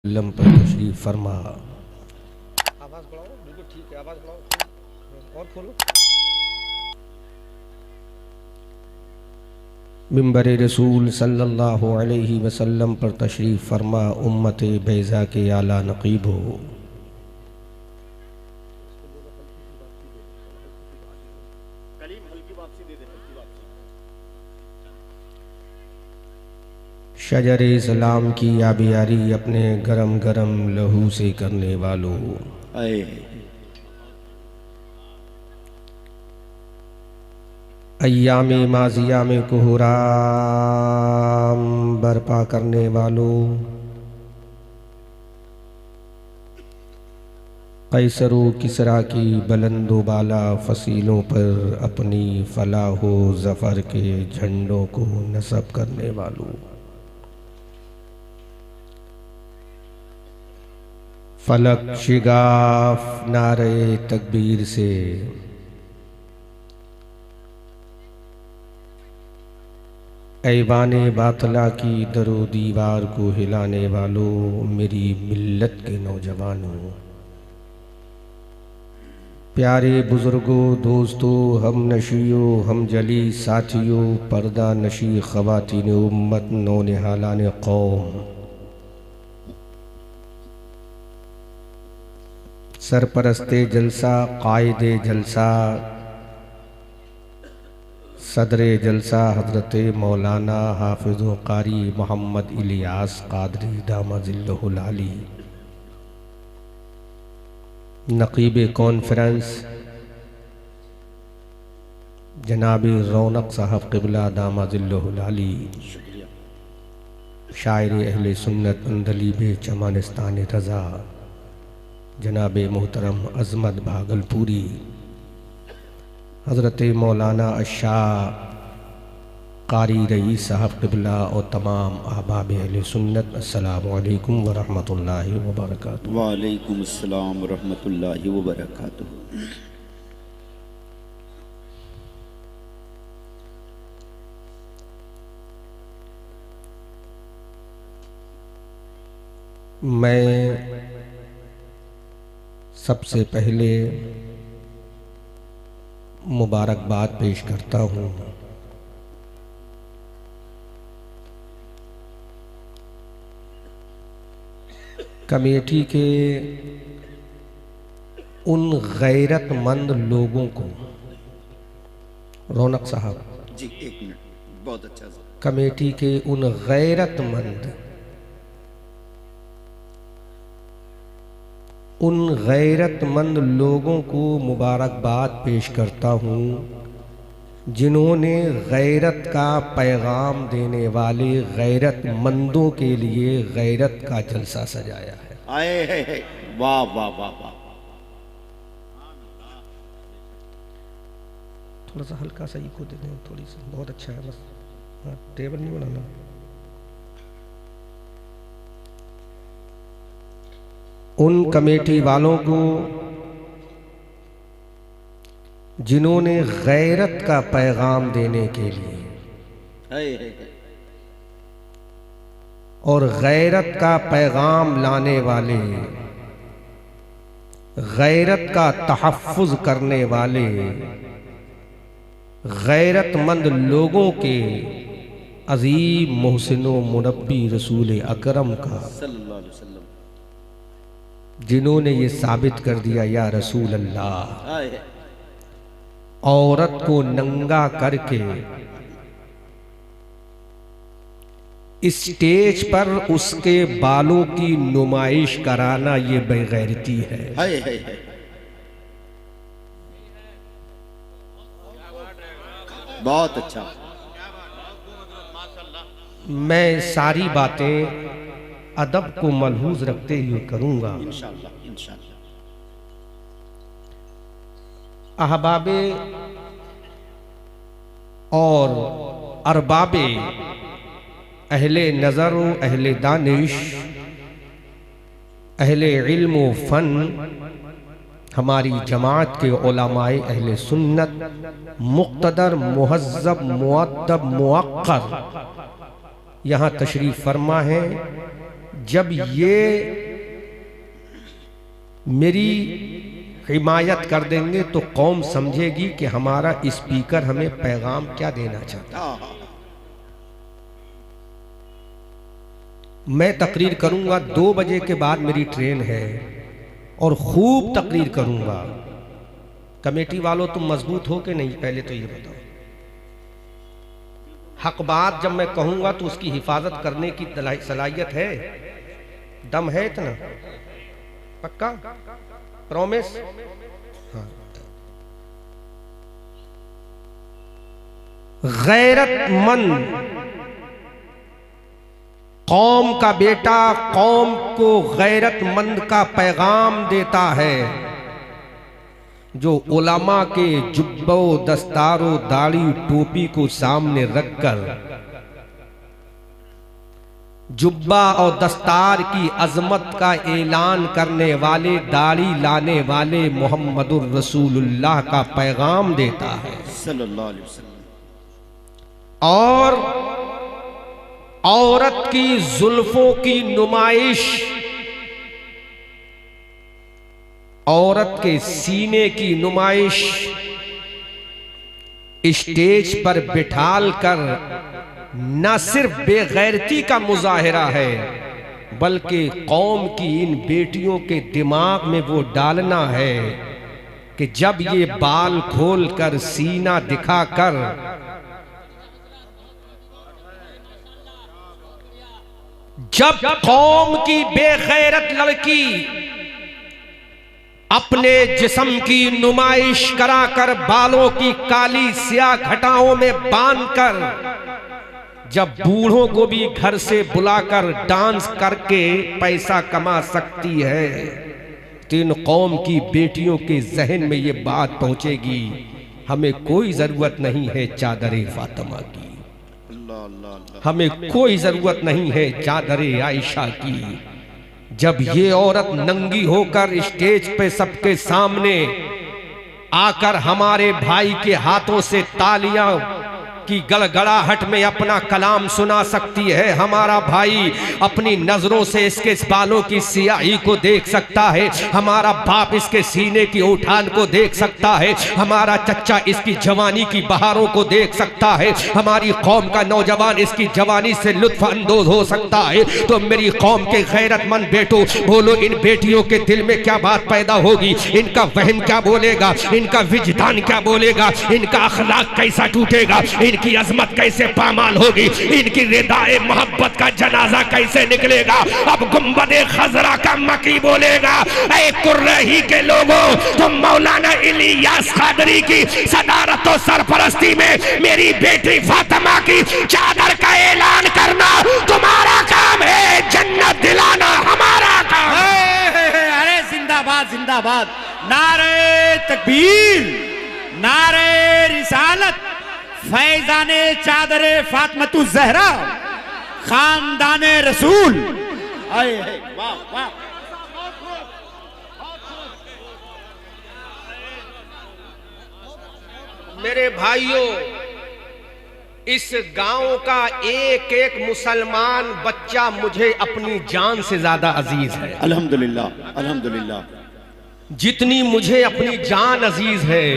Lump पर तशरीफ फरमा। आवाज बढ़ाओ, बिल्कुल ठीक है, आवाज बढ़ाओ और खोलो। मिंबर रसूल सल्लल्लाहु अलैहि वसल्लम पर तशरीफ फरमा उम्मत बैज़ा के आला नक़ीब हो। शजर इस्लाम की आबियारी अपने गरम गरम लहू से करने वालों, अय्याम माजिया में कोहराम बर्पा करने वालों, कैसरो किसरा की बुलंदो बाला फसीलों पर अपनी फलाहो ज़फ़र के झंडों को नस्ब करने वालों, फलक शिगाफ नारे तकबीर से ऐवाने बातला की दरो दीवार को हिलाने वालों, मेरी मिल्लत के नौजवानों, प्यारे बुजुर्गों, दोस्तों, हम नशियों, हम जली साथियों, पर्दा नशी ख़वातीन उम्मत, नौनिहालान कौम, सरपरस्ते जलसा, कायदे जलसा, सदरे जलसा हज़रत मौलाना हाफिज़ व कारी मोहम्मद इलियास कादरी दामजिल्लहुल आली, नक़ीब कॉन्फ्रेंस जनाब रौनक साहब क़िबला दामजिल्लहुल आली, शायर अहले सुन्नत अंदलीब चमानिस्तान रज़ा जनाब मोहतरम अज़मत भागलपुरी, हज़रत मौलाना अशाह कारी रईस साहब क़िबला और तमाम अहबाब अहले सुन्नत, अस्सलामु अलैकुम व रहमतुल्लाहि व बरकातुहू। वालेकुम अस्सलाम व रहमतुल्लाहि व बरकातुहू। मैं सबसे पहले मुबारकबाद पेश करता हूँ कमेटी के उन गैरतमंद लोगों को। रौनक साहब जी, एक मिनट, बहुत अच्छा। कमेटी के उन गैरतमंद लोगों को मुबारकबाद पेश करता हूँ जिन्होंने गैरत का पैगाम देने वाले गैरतमंदों के लिए गैरत का जलसा सजाया है। आए है, वाह वाह वाह वाह। थोड़ा सा हल्का सा इको दे दें, थोड़ी सी, बहुत अच्छा है, बस टेबल नहीं बनाना। उन कमेटी वालों को जिन्होंने गैरत का पैगाम देने के लिए और गैरत का पैगाम लाने वाले, गैरत का तहफ़्फ़ुज़ करने वाले गैरतमंद लोगों के अज़ीम मोहसिनो मुनब्बी रसूल अकरम का, सल्लल्लाहु अलैहि वसल्लम, जिन्होंने ये साबित कर दिया या रसूल अल्लाह, औरत को नंगा करके स्टेज पर उसके बालों की नुमाइश कराना ये बेगैरती है। बहुत अच्छा। मैं सारी बातें अदब को मलहूज रखते हुए करूंगा इंशाअल्लाह इंशाअल्लाह। अहबाबे और अरबाबे अहले नज़र व अहले दानिश, अहले इल्म व फ़न, हमारी जमात के उलमाए अहले सुन्नत, मुक़्तदर मुहज़्ज़ब मुअद्दब मुअक्कर यहाँ तशरीफ़ फरमा है, जब ये मेरी हिमायत कर देंगे तो कौम समझेगी कि हमारा स्पीकर हमें पैगाम क्या देना चाहता है। मैं तकरीर करूंगा 2 बजे के बाद मेरी ट्रेन है और खूब तकरीर करूंगा। कमेटी वालों तुम मजबूत हो कि नहीं, पहले तो ये बताओ। हक बात जब मैं कहूंगा तो उसकी हिफाजत करने की सलाहियत है, दम है इतना? पक्का? प्रॉमिस? हाँ। गैरतमंद कौम का बेटा कौम को गैरतमंद का पैगाम देता है, जो उलमा के जुब्बो दस्तारो दाढ़ी टोपी को सामने रखकर जुब्बा और दस्तार की अजमत का ऐलान करने वाले, दाढ़ी लाने वाले मोहम्मदुर रसूलुल्लाह का पैगाम देता है सल्लल्लाहु अलैहि वसल्लम। और औरत की जुल्फों की नुमाइश, औरत के सीने की नुमाइश स्टेज पर बिठाल कर न सिर्फ बेगैरती का मुजाहिरा है, बल्कि कौम की इन बेटियों के दिमाग में वो डालना है कि जब ये बाल खोलकर सीना दिखाकर जब कौम की बेगैरत लड़की अपने जिस्म की नुमाइश कराकर बालों की काली स्याह घटाओं में बांधकर जब बूढ़ों को भी घर से बुलाकर डांस करके पैसा कमा सकती है, तो इन कौम की बेटियों के जहन में ये बात पहुंचेगी, हमें कोई जरूरत नहीं है चादरे फातिमा की, हमें कोई जरूरत नहीं है चादरे आयशा की। जब ये औरत नंगी होकर स्टेज पे सबके सामने आकर हमारे भाई के हाथों से तालियां की गड़गड़ाहट में अपना कलाम सुना सकती है, हमारा भाई अपनी नजरों से इसके बालों की सियाही को देख सकता है, हमारा बाप इसके सीने की उठान को देख सकता है, हमारा चच्चा इसकी जवानी की बहारों को देख सकता है, हमारी कौम का नौजवान इसकी जवानी से लुत्फ अंदोज हो सकता है, तो मेरी कौम के गैरतमंद बेटों बोलो, इन बेटियों के दिल में क्या बात पैदा होगी, इनका वहम क्या बोलेगा, इनका विजदान क्या बोलेगा, इनका अखलाक कैसा टूटेगा, इनकी अजमत कैसे पामाल होगी, इनकी रिदाए मोहब्बत का जनाजा कैसे निकलेगा। अब गुंबदे खजरा का मकी बोलेगा, ऐ कुर्रही के लोगों, तुम मौलाना इलियास कादरी की सदारत और सरपरस्ती में मेरी बेटी फातिमा की चादर का ऐलान करना तुम्हारा काम है, जन्नत दिलाना हमारा काम है। अरे जिंदाबाद जिंदाबाद, नारे तकबीर, नारे रिसालत, फैजाने चादरे फातिमतु ज़हरा, खानदाने रसूल। वाह वाह। मेरे भाइयों, इस गांव का एक एक मुसलमान बच्चा मुझे अपनी जान से ज्यादा अजीज है। अल्हम्दुलिल्लाह अल्हम्दुलिल्लाह। जितनी मुझे अपनी जान अजीज है,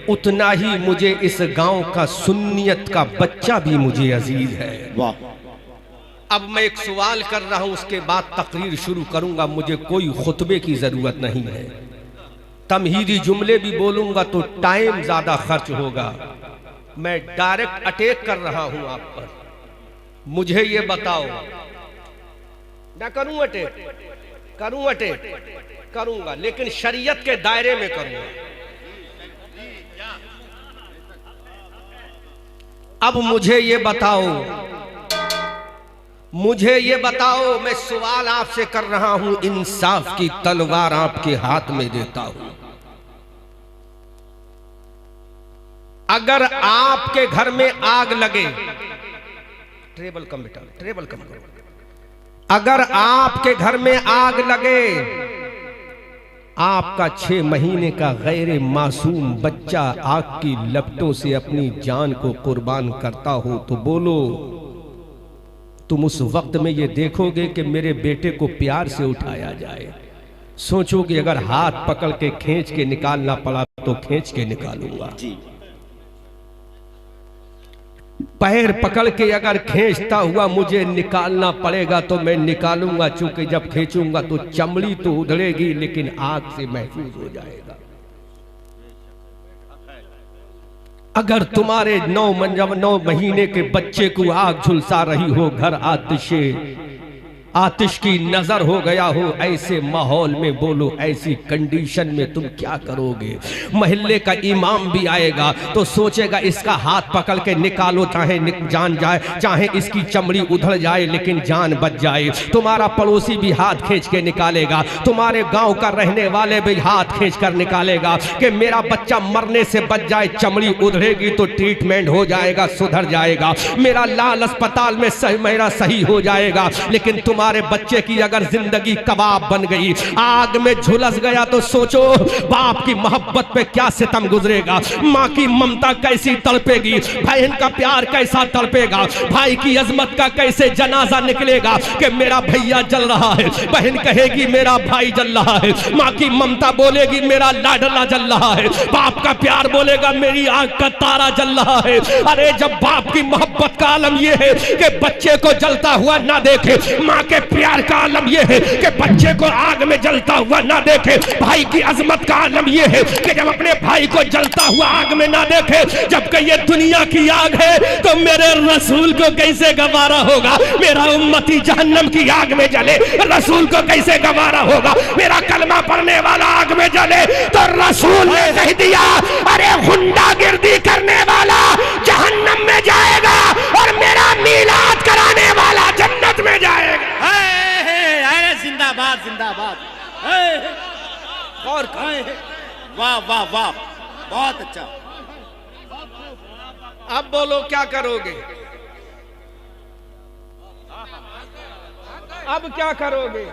उतना ही मुझे इस गांव का सुन्नियत का बच्चा भी मुझे अजीज है। वाह। अब मैं एक सवाल कर रहा हूं, उसके बाद तकरीर शुरू करूंगा। मुझे कोई खुतबे की जरूरत नहीं है, तमहीदी जुमले भी बोलूंगा तो टाइम ज्यादा खर्च होगा। मैं डायरेक्ट अटैक कर रहा हूं आप पर। मुझे ये बताओ, मैं करूं अटैक? करूं अटैक? करूंगा, लेकिन शरीयत के दायरे में करूंगा। अब मुझे ये बताओ, मुझे ये बताओ, मैं सवाल आपसे कर रहा हूं, इंसाफ की तलवार आपके हाथ में देता हूं। अगर आपके घर में आग लगे, ट्रेबल कम बेटा, ट्रेबल कम करो। अगर आपके घर में आग लगे, आपका 6 महीने का गैर मासूम बच्चा आग की लपटों से अपनी जान को कुर्बान करता हो, तो बोलो तुम उस वक्त में ये देखोगे कि मेरे बेटे को प्यार से उठाया जाए। सोचोगे अगर हाथ पकड़ के खींच के निकालना पड़ा तो खींच के निकालूंगा, पैर पकड़ के अगर खींचता हुआ मुझे निकालना पड़ेगा तो मैं निकालूंगा, चूंकि जब खींचूंगा तो चमड़ी तो उधड़ेगी लेकिन आग से महफूज हो जाएगा। अगर तुम्हारे 9 महीने के बच्चे को आग झुलसा रही हो, घर आतिश की नजर हो गया हो, ऐसे माहौल में बोलो, ऐसी कंडीशन में तुम क्या करोगे? मोहल्ले का इमाम भी आएगा तो सोचेगा इसका हाथ पकड़ के निकालो, चाहे जान जाए, चाहे इसकी चमड़ी उधड़ जाए लेकिन जान बच जाए। तुम्हारा पड़ोसी भी हाथ खींच के निकालेगा, तुम्हारे गांव का रहने वाले भी हाथ खींच कर निकालेगा कि मेरा बच्चा मरने से बच जाए, चमड़ी उधड़ेगी तो ट्रीटमेंट हो जाएगा, सुधर जाएगा, मेरा लाल अस्पताल में मेरा सही हो जाएगा। लेकिन तुम्हारे बच्चे की अगर जिंदगी कबाब बन गई, आग में झुलस गया, तो सोचो बाप की मोहब्बत पे क्या सितम गुजरेगा, माँ की ममता कैसी तड़पेगी, बहन का प्यार कैसा तड़पेगा, भाई की अजमत का कैसे जनाजा निकलेगा कि मेरा भैया जल रहा है, बहन कहेगी मेरा भाई जल रहा है, माँ की ममता बोलेगी मेरा लाडला जल रहा है, बाप का प्यार बोलेगा मेरी आंख का तारा जल रहा है। अरे जब बाप की मोहब्बत का आलम यह है कि बच्चे को जलता हुआ ना देखे, माँ के प्यार का आलम यह है कि बच्चे को आग में जलता हुआ ना देखे, भाई की अजमत का आलम यह है कि जब अपने भाई को जलता हुआ आग में ना देखे, जबकि ये दुनिया की आग है तो मेरे रसूल को कैसे गवारा होगा, मेरा उम्मती जहन्नम की आग में जले, रसूल को कैसे गवारा होगा, मेरा कलमा पढ़ने वाला आग में जले तो रसूल ने कह दिया अरे गुंडागिर्दी करने वाला जहन्नम में जाएगा और मेरा मीलाद कराने वाला जन्नत में जाएगा। जिंदाबाद जिंदाबाद, और वाह वाह वाह, बहुत अच्छा। अब बोलो क्या करोगे, अब क्या करोगे?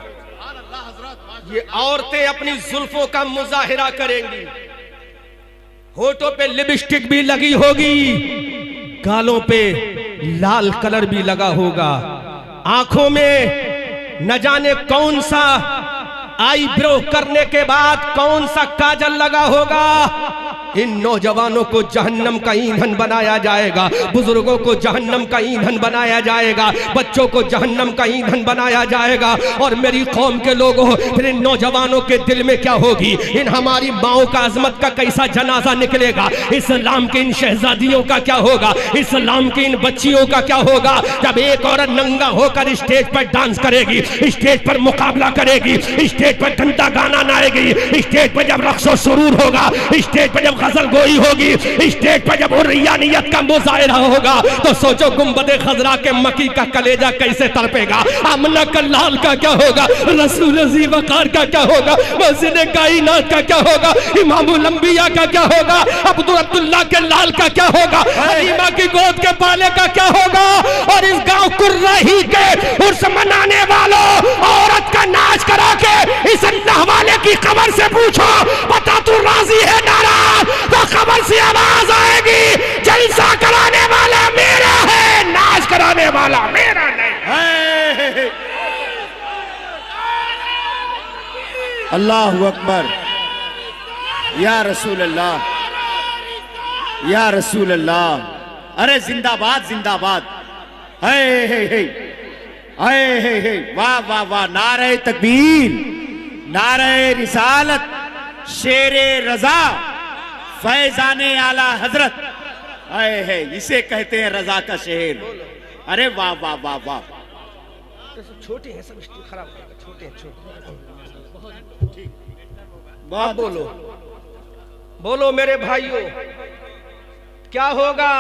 ये औरतें अपनी जुल्फों का मुजाहिरा करेंगी, होठों पे लिपस्टिक भी लगी होगी, गालों पे लाल कलर भी लगा होगा, आंखों में न जाने कौन सा आईब्रो करने के बाद कौन सा काजल लगा होगा। इन नौजवानों को जहन्नम का ईंधन बनाया जाएगा, बुजुर्गों को जहन्नम का ईंधन बनाया जाएगा, बच्चों को जहन्नम का ईंधन बनाया जाएगा। और मेरी कौम के लोगों, फिर इन नौजवानों के दिल में क्या होगी, इन हमारी माओ का अजमत का कैसा जनाजा निकलेगा, इस्लाम के इन शहजादियों का क्या होगा, इस्लाम की इन बच्चियों का क्या होगा। जब एक औरत नंगा होकर स्टेज पर डांस करेगी, स्टेज पर मुकाबला करेगी, स्टेज पर ठंडा गाना गाएगी, स्टेज पर जब रक्सो सुरूर होगा, स्टेज पर जब गजल गोई होगी, स्टेज पर जब हुर्रियानियत का मुजाहिरा होगा, तो सोचो गुंबदे खजरा के मकी का कलेजा कैसे तड़पेगा, आमना का लाल का क्या होगा, रसूल ज़ी वक़ार का क्या होगा, मस्जिद कायनात का क्या होगा, इमामुल अंबिया का क्या होगा, अब्दुल्लाह के लाल का क्या होगा, हलीमा की गोद के पाले का क्या होगा। और इस गांव कुर्राही के उर्स मनाने वालों, औरत का नाच करा के इस अल्लाह वाले की कब्र से पूछो बता तू राजी है नाराज, तो खबर से आवाज आएगी जलसा कराने वाला मेरा है, नाच कराने वाला मेरा नहीं। अल्लाहु अकबर, या रसूल अल्लाह, या रसूल अल्लाह। अरे जिंदाबाद जिंदाबाद, वाह वाह वाह, नारे तकबीर, नारे रिसालत, शेरे रजा, फैजाने आला हजरत, है इसे कहते हैं रजा का शेर। अरे वाह वाह वाह वाह, छोटे हैं सब, खराब छोटे हैं, छोटे। बहुत बोलो बोलो मेरे भाइयों, क्या होगा?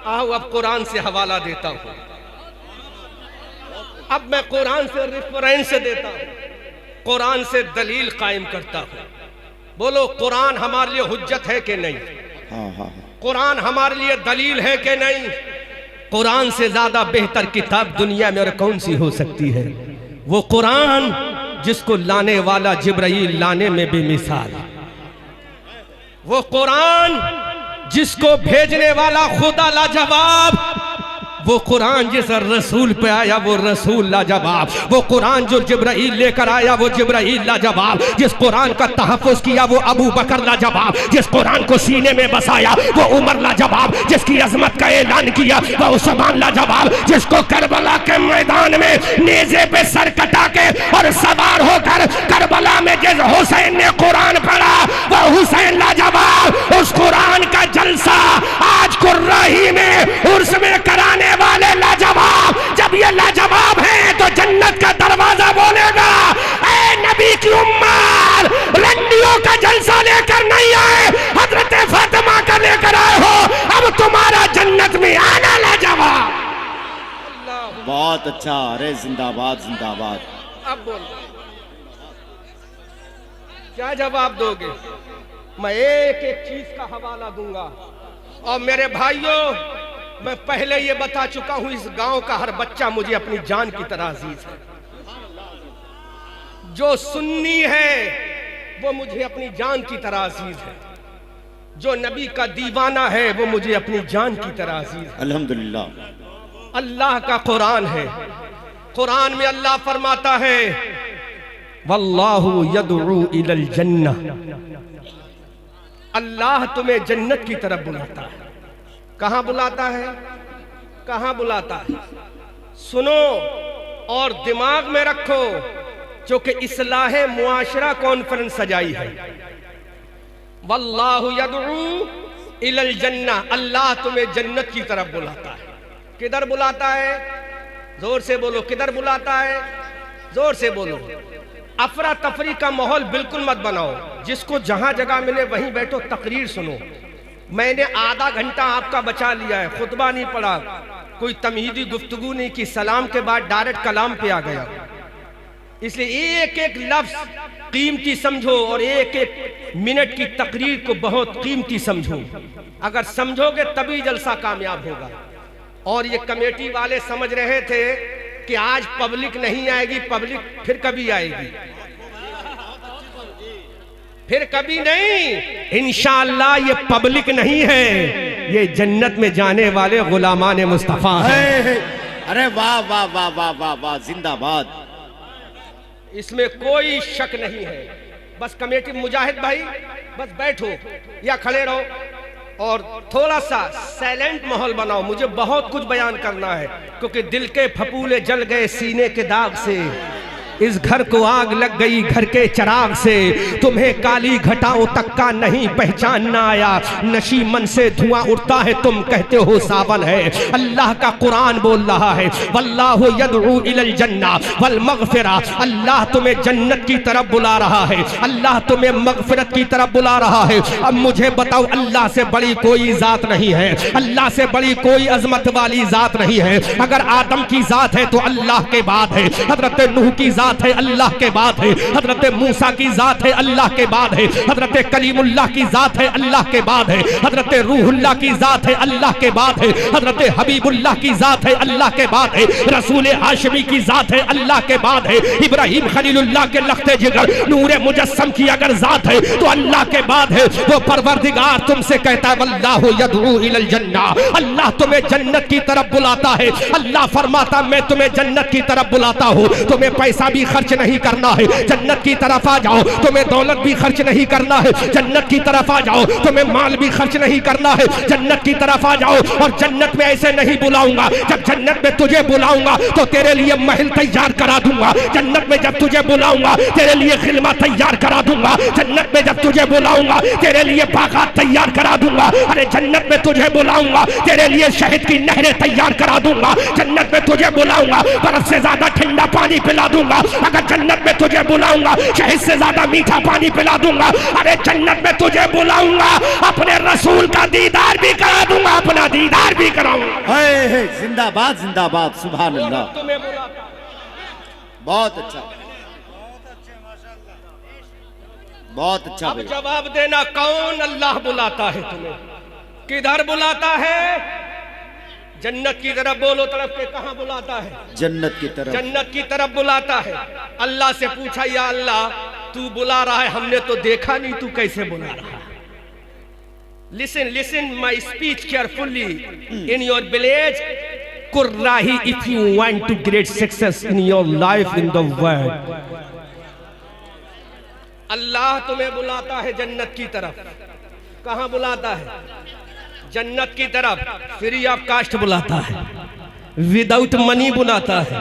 आओ अब कुरान से हवाला देता हूं, अब मैं कुरान से रेफरेंस देता हूं, कुरान से दलील कायम करता हूं। बोलो कुरान हमारे लिए हुज्जत है कि नहीं? कुरान हमारे लिए दलील है कि नहीं? कुरान से ज्यादा बेहतर किताब दुनिया में और कौन सी हो सकती है? वो कुरान जिसको लाने वाला जिब्राइल लाने में भी मिसाल, वो कुरान जिसको भेजने वाला खुदा लाजवाब, वो कुरान जिस रसूल पे आया वो रसूल लाजवाब, वो कुरान जो जिब्राइल लेकर आया वो जिब्राइल लाजवाब, जिस कुरान का तहफ़्फ़ुज़ किया वो अबू बकर लाजवाब, जिस कुरान को सीने में बसाया वो उमर लाजवाब, जिसकी अजमत का ऐलान किया वो उस्मान लाजवाब, जिसको करबला के मैदान में नेज़े पे सर कटा के और सवार होकर करबला में जिस हुसैन ने कुरान पढ़ा वो हुसैन लाजवाब। उस कुरान का जलसा आज कुर्राही में उर्स में कराने वाले लाजवाब। जब ये लाजवाब है तो जन्नत का दरवाजा बोलेगा ऐ नबी की उम्मत, रंडियों का जलसा लेकर नहीं आए, हजरत फातिमा का लेकर आए हो, अब तुम्हारा जन्नत में आना लाजवाब। बहुत अच्छा, अरे जिंदाबाद जिंदाबाद। अब बोल क्या जवाब दोगे? मैं एक एक चीज का हवाला दूंगा। और मेरे भाइयों, मैं पहले ये बता चुका हूं, इस गांव का हर बच्चा मुझे अपनी जान की तरह अजीज है। जो सुन्नी है वो मुझे अपनी जान की तरह अजीज है, जो नबी का दीवाना है वो मुझे अपनी जान की तरह अजीज है। अल्हम्दुलिल्लाह। अल्लाह का कुरान है, कुरान में अल्लाह फरमाता है वल्लाहु यदउ इलल जन्नह, अल्लाह तुम्हें जन्नत की तरफ बुलाता है। कहां बुलाता है? कहां बुलाता है? सुनो और दिमाग में रखो, जो कि इस्लाह मुआशरा कॉन्फ्रेंस सजाई है। वल्लाहु यदउ इलल जन्नह, अल्लाह तुम्हें जन्नत की तरफ बुलाता है। किधर बुलाता है? जोर से बोलो, किधर बुलाता है? जोर से बोलो। अफरा तफरी का माहौल बिल्कुल मत बनाओ, जिसको जहां जगह मिले वहीं बैठो, तकरीर सुनो। मैंने आधा घंटा आपका बचा लिया है, खुतबा नहीं पढ़ा, कोई तमहीदी गुफ्तगू नहीं की, सलाम के बाद डायरेक्ट कलाम पे आ गया। इसलिए एक एक लफ्ज कीमती समझो और एक एक मिनट की तकरीर को बहुत कीमती समझो। अगर समझोगे तभी जलसा कामयाब होगा। और ये कमेटी वाले समझ रहे थे कि आज पब्लिक नहीं आएगी, पब्लिक फिर कभी आएगी, फिर कभी नहीं। इंशाअल्लाह ये पब्लिक नहीं है, ये जन्नत में जाने वाले गुलामान मुस्तफा है। अरे वाह वाह वाह वाह वाह वाह, जिंदाबाद। इसमें कोई शक नहीं है। बस कमेटी मुजाहिद भाई बस बैठो या खड़े रहो और थोड़ा सा साइलेंट माहौल बनाओ। मुझे बहुत कुछ बयान करना है, क्योंकि दिल के फपूले जल गए सीने के दाग से, इस घर को आग लग गई घर के चिराग से, तुम्हें काली घटाओं तक का नहीं पहचानना आया, नशी मन से धुआं उठता है तुम कहते हो सावन है। अल्लाह का कुरान बोल रहा है वल्लाहु यदउ इलल जन्नह वल मगफिरा, अल्लाह तुम्हें जन्नत की तरफ बुला रहा है, अल्लाह तुम्हें मगफिरत की तरफ बुला रहा है। अब मुझे बताओ, अल्लाह से बड़ी कोई जात नहीं है, अल्लाह से बड़ी कोई अजमत वाली जात नहीं है। अगर आदम की जात है तो अल्लाह के बाद है, हजरत नूह की जात है अल्लाह के बाद है, हजरत मूसा की जात है अल्लाह के बाद है, हजरत कलीमुल्लाह की जात है अल्लाह के बाद है, हजरत रूहुल्लाह की जात है अल्लाह के बाद है, हजरत हबीबुल्लाह की जात है अल्लाह के बाद है, रसूल हाशमी की जात है अल्लाह के बाद है, इब्राहिम खलीलुल्लाह के लख्ते जिगर नूरे मुजस्सम की अगर जात है तो अल्लाह के बाद है। वो परवरदिगार तुमसे कहता है वल्लाहु यदउ इलल जन्नह, अल्लाह तुम्हें जन्नत की तरफ बुलाता है। अल्लाह फरमाता मैं तुम्हें जन्नत की तरफ बुलाता हूँ, तुम्हें पैसा भी खर्च नहीं करना है, जन्नत की तरफ आ जाओ। तुम्हें दौलत भी खर्च नहीं करना है, जन्नत की तरफ आ जाओ। तुम्हें माल भी खर्च नहीं करना है, जन्नत की तरफ आ जाओ। और जन्नत में ऐसे नहीं बुलाऊंगा, जब जन्नत में तुझे बुलाऊंगा तो तेरे लिए महल तैयार करा दूंगा, जन्नत में जब तुझे बुलाऊंगा तेरे लिए खिलमा तैयार करा दूंगा, जन्नत में जब तुझे बुलाऊंगा तेरे लिए बागात तैयार करा दूंगा, अरे जन्नत में तुझे बुलाऊंगा तेरे लिए शहद की नहरें तैयार करा दूंगा, जन्नत में तुझे बुलाऊंगा बर्फ से ज्यादा ठंडा पानी पिला दूंगा, अगर जन्नत में तुझे बुलाऊंगा शहद से ज्यादा मीठा पानी पिला दूंगा, अरे जन्नत में तुझे बुलाऊंगा अपने रसूल का दीदार भी करा दूंगा, अपना दीदार भी कराऊंगा। जिंदाबाद जिंदाबाद, सुभान अल्लाह। बहुत अच्छा, बहुत अच्छा। अब जवाब देना, कौन अल्लाह बुलाता है तुम्हें? किधर बुलाता है? जन्नत की तरफ बोलो, तरफ के कहां बुलाता है? जन्नत की तरफ, जन्नत की तरफ बुलाता है। अल्लाह से पूछा या अल्लाह तू बुला रहा है, हमने तो देखा नहीं, तू कैसे बुला रहा है? Listen my speech carefully. In your village Kurrahi if you want to great success in your life in the world. अल्लाह तुम्हें बुलाता है जन्नत की तरफ। कहां बुलाता है? जन्नत की तरफ। फ्री ऑफ कास्ट बुलाता है, विदाउट मनी बुलाता है,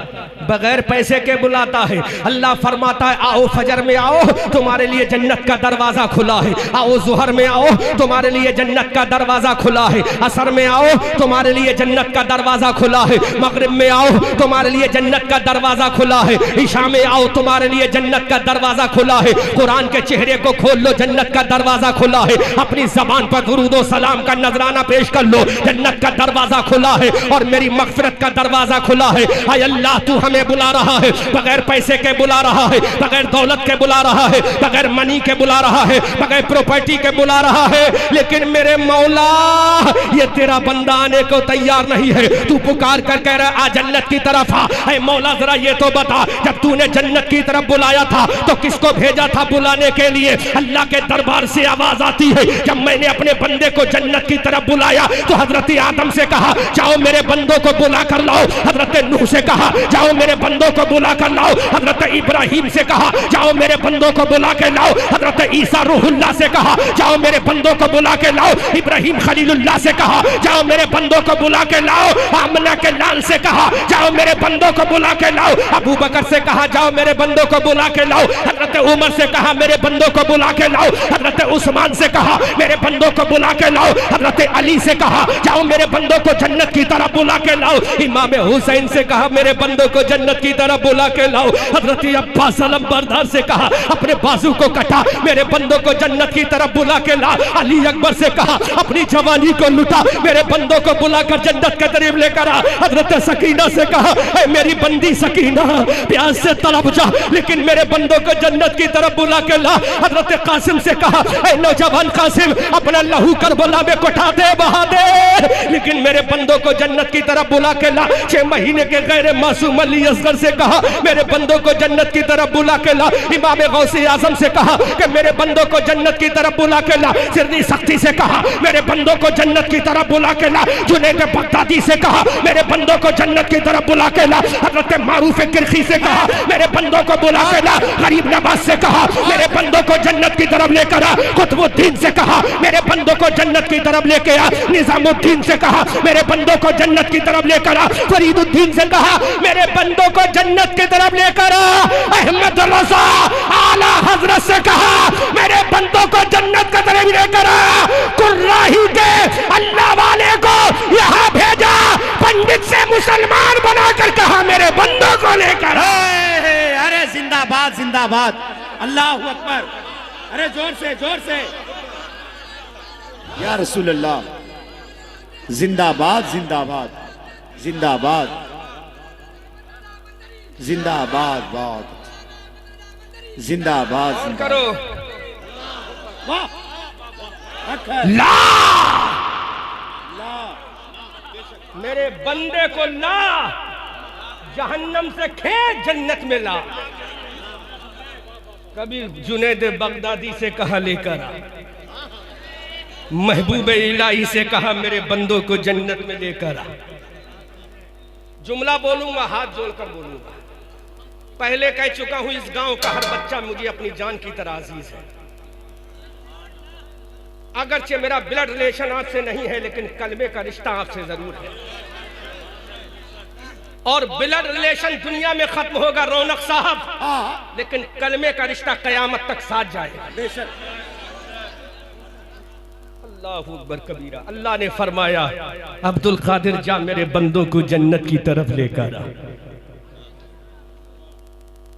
बगैर पैसे के बुलाता है। अल्लाह फरमाता है आओ फजर में आओ, तुम्हारे लिए जन्नत का दरवाजा खुला है। आओ जुहर में आओ, तुम्हारे लिए जन्नत का दरवाजा खुला है। असर में आओ, तुम्हारे लिए जन्नत का दरवाजा खुला है। मगरिब में आओ, तुम्हारे लिए जन्नत का दरवाजा खुला है। ईशा में आओ, तुम्हारे लिए जन्नत का दरवाजा खुला है। कुरान के चेहरे को खोल लो, जन्नत का दरवाजा खुला है। अपनी जबान पर दुरूद व सलाम का नजराना पेश कर लो, जन्नत का दरवाजा खुला है। और मेरी मगफिरत का दरवाजा खुला है। आय अल्लाह तू हमें बुला रहा है, बगैर पैसे के बुला रहा है, बगैर दौलत के बुला रहा है, बगैर मनी के बुला रहा है, बगैर प्रॉपर्टी के बुला रहा है। लेकिन मेरे मौला ये तेरा बंदा आने को तैयार नहीं है। तू पुकार कर कह रहा आ जन्नत की तरफ आ। ऐ मौला जरा ये तो बता, जब तूने जन्नत की तरफ बुलाया था तो किसको भेजा था बुलाने के लिए? अल्लाह के दरबार से आवाज आती है, जब मैंने अपने बंदे को जन्नत की तरफ बुलाया तो हजरत आदम से कहा जाओ मेरे बंदों को बुला कर लाओ। हजरत नूह से कहा जाओ मेरे बंदों को बुला कर लाओ। हजरत इब्राहिम से कहा जाओ मेरे बंदों को बुला के लाओ। हजरत ईसा रूहुल्लाह से कहा जाओ मेरे बंदों को बुला के लाओ। इब्राहिम खलीलुल्लाह से कहा जाओ मेरे बंदों को बुला के लाओ। आमना के लाल से कहा जाओ मेरे बंदों को बुला के लाओ। अबू बकर से कहा जाओ मेरे बंदों को बुला के लाओ। हजरत उमर से कहा मेरे बंदों को बुला के लाओ। हजरत उस्मान से कहा मेरे बंदों को बुला के लाओ। हजरत अली से कहा जाओ मेरे बंदों को जन्नत की तरफ बुला के लाओ। इमाम हुसैन से कहा मेरे बंदों को जन्नत की तरफ बुला के लाओ। हजरत अब्बास अलमबरदार से कहा अपने बाजू को कटा, मेरे बंदों को जन्नत की तरफ बुला के ला। अली अकबर से कहा अपनी जवानी को लुटा, मेरे बंदों को बुलाकर जन्नत के करीब लेकर आ। हजरत सकीना से कहा ऐ मेरी बंदी सकीना प्यास से तड़प जा, लेकिन मेरे बंदों को जन्नत की तरफ बुला के ला। हजरत कासिम से कहा ऐ नौजवान कासिम अपना लहू करबला में कोठा दे बहा दे, लेकिन मेरे बंदों को जन्नत की तरफ बुला के ला। 6 महीने के गैर मासूम अली असगर से कहा मेरे बंदों को जन्नत की तरफ बुला के ला। इमाम गौसे आजम से कहा कि मेरे बंदों को जन्नत की तरफ बुला के ला। सिरनी सख्ती से कहा मेरे बंदों को जन्नत की तरफ बुला के ला। जुनैद बगदादी से कहा मेरे बंदों को जन्नत की तरफ बुला के ला। हजरत मारूफ किरखी से कहा मेरे बंदों को बुला के ला। गरीब नवाज से कहा मेरे बंदों को जन्नत की तरफ लेकर आ। कुतुबुद्दीन से कहा मेरे बंदों को जन्नत की तरफ लेके आ। निजामुद्दीन से कहा मेरे बंदों को जन्नत की तरफ लेकर आ। फरीदुद्दीन से कहा मेरे बंदों को जन्नत की तरफ लेकर आ। अहमद रजा आला हजरत से कहा मेरे बंदों को जन्नत की तरफ लेकर आ। कुर्राही के अल्लाह वाले को यहाँ भेजा, पंडित से मुसलमान बनाकर कहा मेरे बंदों को लेकर आ। अरे जिंदाबाद जिंदाबाद, अल्लाह अकबर, अरे जोर से जोर से। या रसूल अल्लाह, जिंदाबाद जिंदाबाद जिंदाबाद जिंदाबाद बाद जिंदाबाद करो वाह ला मेरे बंदे को ला, जहन्नम से खेच जन्नत में ला। कभी जुनैद बगदादी से कहा लेकर आ। महबूब इलाही से कहा मेरे बंदों को जन्नत में लेकर आ। जुमला बोलूंगा हाथ जोड़कर बोलूंगा। पहले कह चुका हूं इस गांव का हर बच्चा मुझे अपनी जान की तरह अजीज है। अगरचे मेरा ब्लड रिलेशन आपसे नहीं है, लेकिन कलमे का रिश्ता आपसे जरूर है। और ब्लड रिलेशन दुनिया में खत्म होगा रौनक साहब, लेकिन कलमे का रिश्ता कयामत तक साथ जाएगा। बेशक अल्लाहु अकबर कबीरा। अल्लाह ने फरमाया अब्दुल कादिर जा मेरे बंदों को जन्नत की तरफ लेकर आ।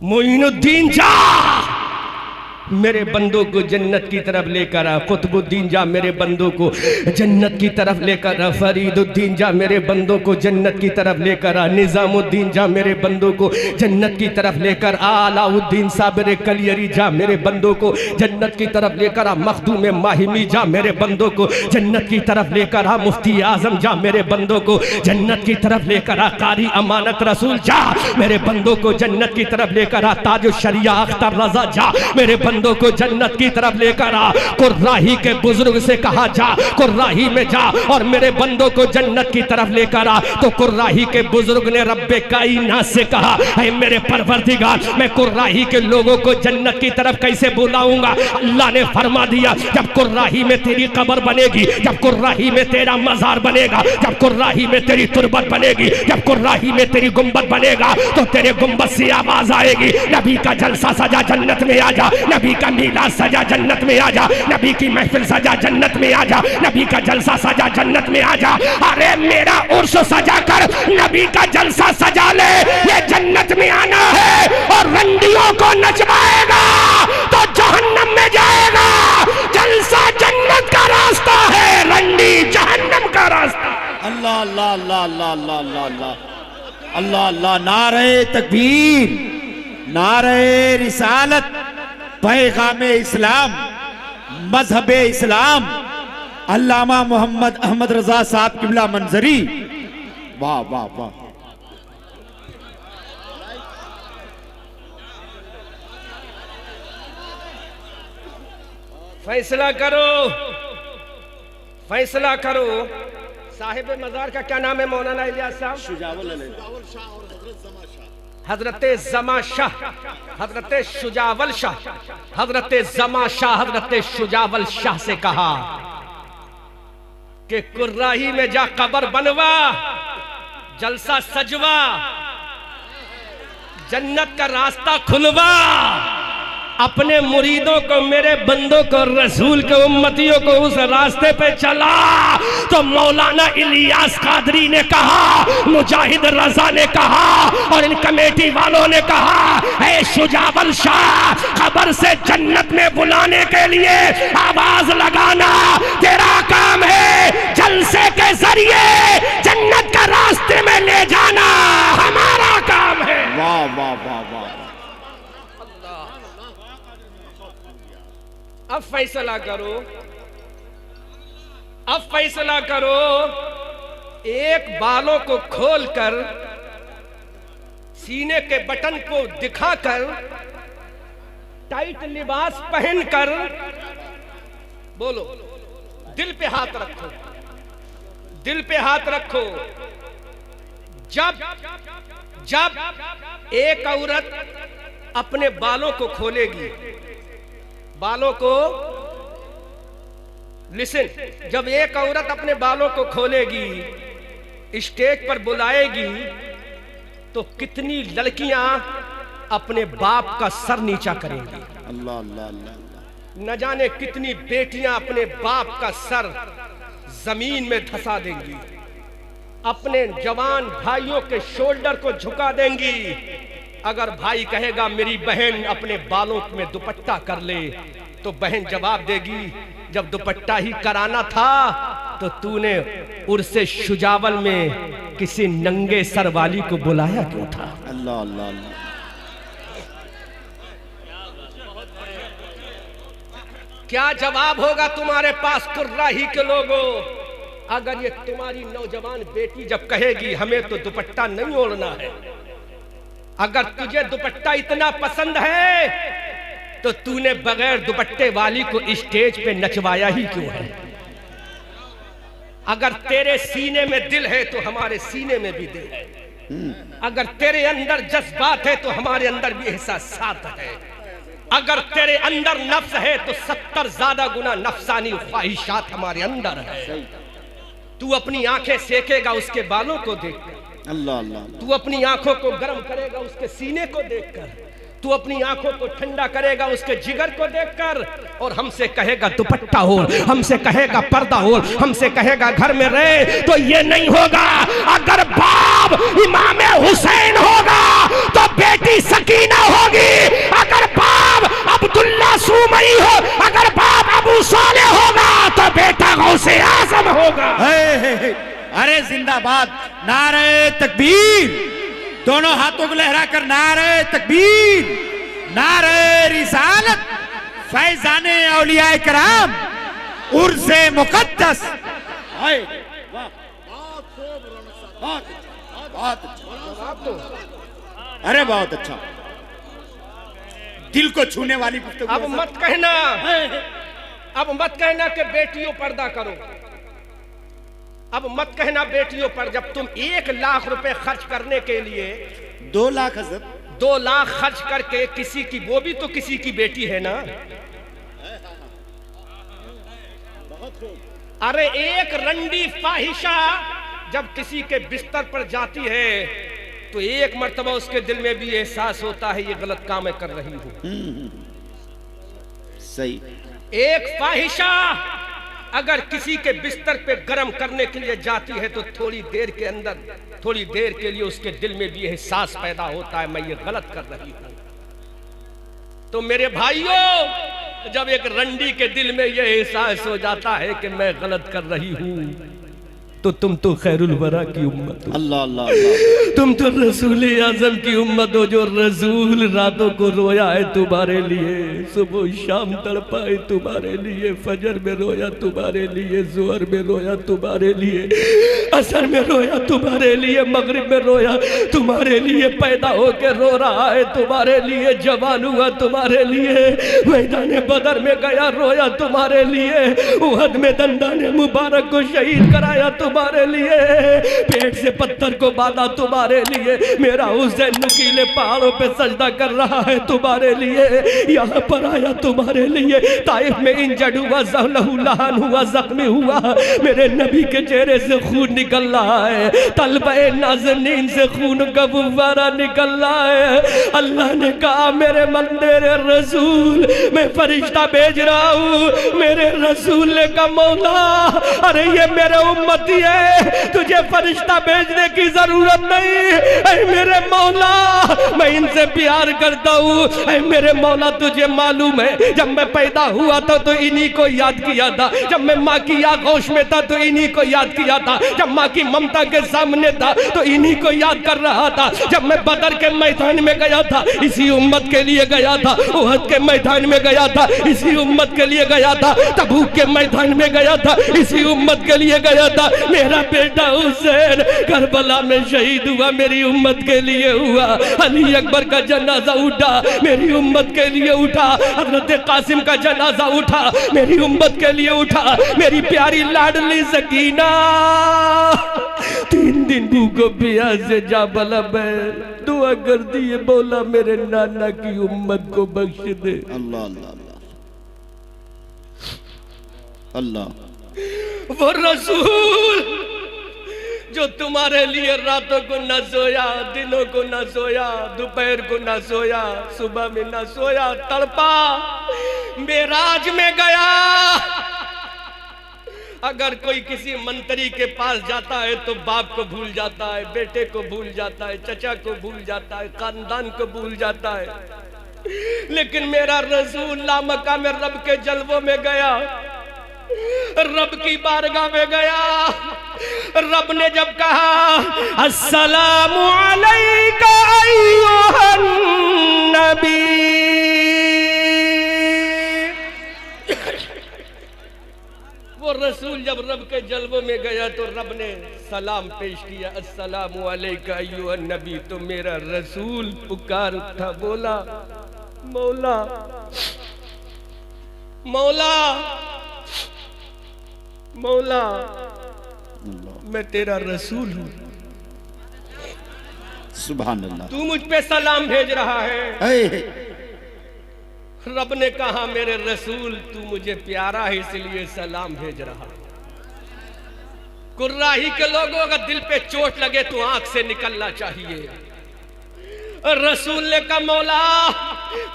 मोइनुद्दीन जा मेरे बंदों को जन्नत की तरफ लेकर आ। कुतुबुद्दीन जा मेरे बंदों को जन्नत की तरफ लेकर आ। फरीदुद्दीन जा मेरे बंदों को जन्नत की तरफ लेकर आ। निजामुद्दीन जा मेरे बंदों को जन्नत की तरफ लेकर आ। अलाउद्दीन साबिर कलियरी जा मेरे बंदों को जन्नत की तरफ लेकर आ। मखदूम माहिमी जा मेरे बंदों को जन्नत की तरफ लेकर आ। मुफ्ती आजम जा मेरे बंदों को जन्नत की तरफ लेकर आ। कारी अमानत रसूल जा मेरे बंदों को जन्नत की तरफ लेकर आ। ताजुश शरिया अख्तर रजा जा मेरे बंदों बंदों को जन्नत की तरफ लेकर आ। कुर्राही के बुजुर्ग से कहा जा, कुर्राही में जा और मेरे बंदों को जन्नत की तरफ लेकर आ। तो कुर्राही के बुजुर्ग ने रब्बे कायनात से कहा, ऐ मेरे परवरदिगार, मैं कुर्राही के लोगों को जन्नत की तरफ कैसे बुलाऊंगा। अल्लाह ने फरमा दिया, जब कुर्राही में तेरी कब्र बनेगी, जब कुर्राही में तेरा मजार बनेगा, जब कुर्राही में तेरी तुरबत बनेगी, जब कुर्राही में तेरी गुंबद बनेगा, तो तेरे गुंबद से आवाज आएगी, नबी का जलसा सजा जन्नत में आ जा, नबी का मीलाद सजा जन्नत में आ जा, नबी की महफिल सजा जन्नत में आ जा, नबी का जलसा सजा जन्नत में आ जा। अरे मेरा उर्स सजा कर नबी का जलसा सजा ले, ये जन्नत में आना है और रंडियों को नचवाएगा तो जहन्नम में जाएगा। जलसा जन्नत का रास्ता है, रंडी जहन्नम का रास्ता। अल्लाह अल्लाह अल्लाह अल्लाह अल्लाह अल्लाह अल्लाह अल्लाह अल्लाह। नारे तकबीर, नारे रिसालत, पैगाम इस्लाम, मजहब इस्लाम, अल्लामा मोहम्मद अहमद रजा साहब किबला मंजरी। वाह वाह वाह। फैसला करो, फैसला करो। साहिब मजार का क्या नाम है मौलाना इलियास साहब? हजरत जमा शाह, हजरत शुजावल शाह, हजरत जमा शाह, हजरत शुजावल शाह से कहा कि कुर्राही में जा कब्र बनवा, जलसा सजवा, जन्नत का रास्ता खुलवा, अपने मुरीदों को, मेरे बंदों को, रसूल के उम्मतियों को उस रास्ते पे चला। तो मौलाना इलियास कादरी ने कहा, मुजाहिद रजा ने कहा और इन कमेटी वालों ने कहा, ऐ शुजावल शाह, खबर से जन्नत में बुलाने के लिए आवाज लगाना तेरा काम है, जलसे के जरिए जन्नत का रास्ते में ले जाना हमारा काम है। वाह वाह वाह वाह। अब फैसला करो, अब फैसला करो। एक बालों को खोलकर, सीने के बटन को दिखाकर, टाइट लिबास पहनकर, बोलो, दिल पे हाथ रखो, दिल पे हाथ रखो। जब जब एक औरत अपने बालों को खोलेगी, बालों को, लिसन, जब एक औरत अपने बालों को खोलेगी, स्टेज पर बुलाएगी, तो कितनी लड़कियां अपने बाप का सर नीचा करेंगी। अल्लाह अल्लाह अल्लाह। न जाने कितनी बेटियां अपने बाप का सर जमीन में धंसा देंगी, अपने जवान भाइयों के शोल्डर को झुका देंगी। अगर भाई कहेगा मेरी बहन अपने बालों में दुपट्टा कर ले, तो बहन जवाब देगी, जब दुपट्टा ही कराना था तो तूने उर्से शुजावल में किसी नंगे सर वाली को बुलाया क्यों था। अल्लाह अल्लाह अल्लाह। क्या जवाब होगा तुम्हारे पास कुर्राही के लोगों? अगर ये तुम्हारी नौजवान बेटी जब कहेगी हमें तो दुपट्टा नहीं ओढ़ना है, अगर तुझे दुपट्टा इतना पसंद है तो तूने बगैर दुपट्टे वाली को स्टेज पे नचवाया ही क्यों है? अगर तेरे सीने में दिल है तो हमारे सीने में भी दिल है, अगर तेरे अंदर जज्बात है तो हमारे अंदर भी एहसासात है, अगर तेरे अंदर नफ्स है तो 70 ज्यादा गुना नफसानी ख्वाहिशात हमारे अंदर है। तू अपनी आंखें सेकेगा उसके बालों को देखकर, अल्लाह अल्लाह। तू अपनी आंखों को गर्म करेगा उसके सीने को देखकर, तू अपनी आंखों को ठंडा करेगा उसके जिगर को देखकर, और हमसे कहेगा दुपट्टा ओढ़, हमसे कहेगा पर्दा ओढ़, हमसे कहेगा घर में रहे। तो ये नहीं होगा। अगर बाप इमाम हुसैन होगा तो बेटी सकीना होगी, अगर बाप अब्दुल्ला सुमई हो, अगर बाप अबू साले होगा तो बेटा गौसे आजम होगा। अरे जिंदाबाद, नारे तकबीर, दोनों हाथों को लहरा कर नारे तकबीर, नारे रिसालत, फैजाने औलियाए कराम, उर्से मुकद्दस। बहुत अच्छा, अरे बहुत अच्छा। दिल को छूने वाली गुफ्तगू। अब मत कहना कि बेटियों पर्दा करो। अब मत कहना बेटियों पर, जब तुम 1 लाख रुपए खर्च करने के लिए 2 लाख हज़रत, 2 लाख खर्च करके किसी की, वो भी तो किसी की बेटी है ना। अरे एक रंडी फाहिशा जब किसी के बिस्तर पर जाती है तो एक मर्तबा उसके दिल में भी एहसास होता है ये गलत काम मैं कर रही हूं। सही। एक फाहिशा अगर किसी के बिस्तर पे गर्म करने के लिए जाती है तो थोड़ी देर के लिए उसके दिल में भी एहसास पैदा होता है मैं ये गलत कर रही हूं। तो मेरे भाइयों, जब एक रंडी के दिल में ये एहसास हो जाता है कि मैं गलत कर रही हूं तो तुम तो खैरुल वरा की उम्मत हो। अल्लाह अल्लाह अल्लाह। तुम तो रसूल आजम की उम्मत हो, जो रसूल रातों को रोया है तुम्हारे लिए, सुबह शाम तड़पा है तुम्हारे लिए, फजर में रोया तुम्हारे लिए, जोहर में रोया तुम्हारे लिए, असर में रोया तुम्हारे लिए, मगरिब में रोया तुम्हारे लिए, पैदा होके रो रहा है तुम्हारे लिए, जवान हुआ तुम्हारे लिए, मैदान बदर में गया रोया तुम्हारे लिए, उहद में दंदाने मुबारक को शहीद कराया तुम्हारे लिए, पेट से पत्थर को बांधा तुम्हारे लिए, मेरा हुसैन नुकीले पहाड़ों पे सजदा कर रहा है तुम्हारे लिए, यहाँ पर आया तुम्हारे लिए, ताइफ में इंजर्ड हुआ, लहूलहान हुआ, जख्मी हुआ, मेरे नबी के चेहरे से खून निकल रहा है, तलबे नाज़नीन से खून का फुव्वारा निकल रहा है। अल्लाह ने कहा मेरे मेरे रसूल मैं फरिश्ता भेज रहा हूँ। मेरे रसूल ने कहा मौला अरे ये मेरे उम्मती है, तुझे फरिश्ता भेजने की जरूरत नहीं। ऐ मेरे मौला मैं इनसे प्यार करता हूँ। ऐ मेरे मौला तुझे मालूम है जब मैं पैदा हुआ था तो इन्हीं को याद किया था, जब मैं माँ की आगोश में था तो इन्हीं को याद किया था, जब माँ की ममता के सामने था तो इन्हीं को याद कर रहा था, जब मैं बदर के मैदान में गया था इसी उम्मत के लिए गया था, उहद के मैदान में गया था इसी उम्मत के लिए गया था, तबूक के मैदान में गया था इसी उम्मत के लिए गया था। मेरा बेटा हुसैन करबला में शहीद हुआ, मेरी उम्मत के लिए हुआ। अली अकबर का जनाजा उठा, मेरी उम्मत के लिए उठा। हजरत कासिम का जनाजा उठा, मेरी उम्मत के लिए उठा। मेरी प्यारी लाडली सकीना 3 दिन भूखो प्यास से जा बला मैं दुआ कर दी है, बोला मेरे नाना की उम्मत को बख्श दे। अल्लाह अल्लाह अल्लाह। वो रसूल जो तुम्हारे लिए रातों को न सोया, दिनों को न सोया, दोपहर को न सोया, सुबह में न सोया, तड़पा, मेराज में गया। अगर कोई किसी मंत्री के पास जाता है तो बाप को भूल जाता है, बेटे को भूल जाता है, चचा को भूल जाता है, खानदान को भूल जाता है, लेकिन मेरा रसूल लामका में रब के जलवों में गया, रब की बारगाह में गया। रब ने जब कहा अस्सलामु अलैका अय्युहन नबी, वो रसूल जब रब के जलवों में गया तो रब ने सलाम पेश किया, अस्सलामु अलैका अय्युहन नबी। तो मेरा रसूल पुकार उठा, बोला मौला मौला मौला मैं तेरा रसूल हूं, सुभान अल्लाह, तू मुझ पे सलाम भेज रहा है। रब ने कहा मेरे रसूल तू मुझे प्यारा है इसलिए सलाम भेज रहा है। कुर्राही के लोगों का दिल पे चोट लगे तो आंख से निकलना चाहिए। रसूल ने कहा मौला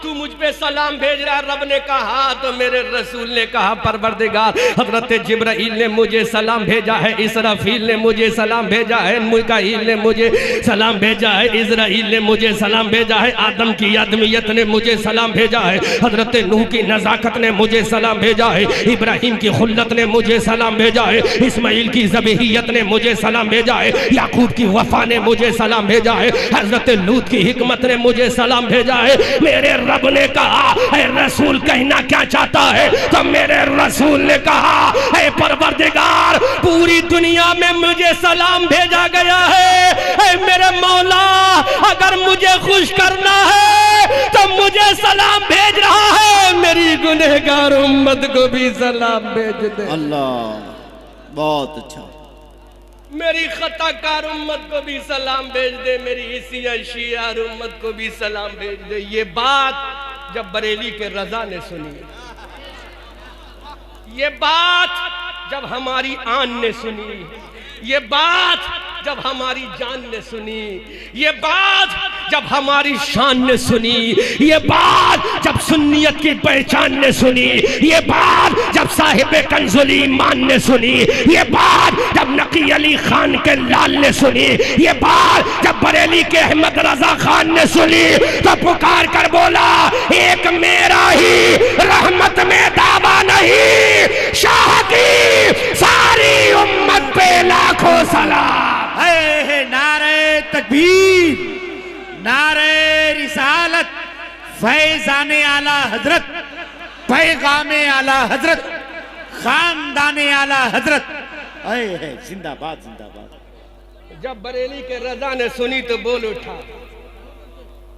तू मुझ पे सलाम भेज रहा है। रब ने कहा तो मेरे रसूल ने कहा परवरदिगार हजरत जिब्राइल ने मुझे सलाम भेजा है, इसराफील ने मुझे सलाम भेजा है, मुकाईल ने मुझे सलाम भेजा है, इजराइल ने मुझे सलाम भेजा है, आदम की आदमियत ने मुझे सलाम भेजा है, हजरत नूह की नजाकत ने मुझे सलाम भेजा है, इब्राहिम की खुल्लत ने मुझे सलाम भेजा है, इस्माइल की ज़बीहियत ने मुझे सलाम भेजा है, याकूब की वफा ने मुझे सलाम भेजा है, हजरत लूत की हिकमत ने मुझे सलाम भेजा है। मेरे रब ने कहा ऐ रसूल कहना क्या चाहता है? तो मेरे रसूल ने कहा ऐ परवरदिगार पूरी दुनिया में मुझे सलाम भेजा गया है। ऐ मेरे मौला अगर मुझे खुश करना है तो मुझे सलाम भेज रहा है, मेरी गुनहगार उम्मत को भी सलाम भेज दे। अल्लाह, बहुत अच्छा। मेरी खताकार उम्मत को भी सलाम भेज दे, मेरी इसिया शियार उम्मत को भी सलाम भेज दे। ये बात जब बरेली के रजा ने सुनी, ये बात जब हमारी आन ने सुनी, ये बात जब हमारी जान ने सुनी, ये बात जब हमारी शान ने सुनी, ये बात जब सुन्नियत की पहचान ने सुनी, ये बात जब साहिब कंजुल ईमान ने सुनी, ये बात जब नकी अली खान के लाल ने सुनी, ये बात जब बरेली के अहमद रजा खान ने सुनी, तो पुकार कर बोला, एक मेरा ही रहमत में दावा नहीं, शाह की सारी उम्मत पे लाखों सलाम। नारे तकबीर, नारे रिसालत, फैजाने आला हजरत, पैगामे आला हजरत, खानदाने आला हजरत। जिंदाबाद जिंदाबाद। जब बरेली के रजा ने सुनी तो बोल उठा,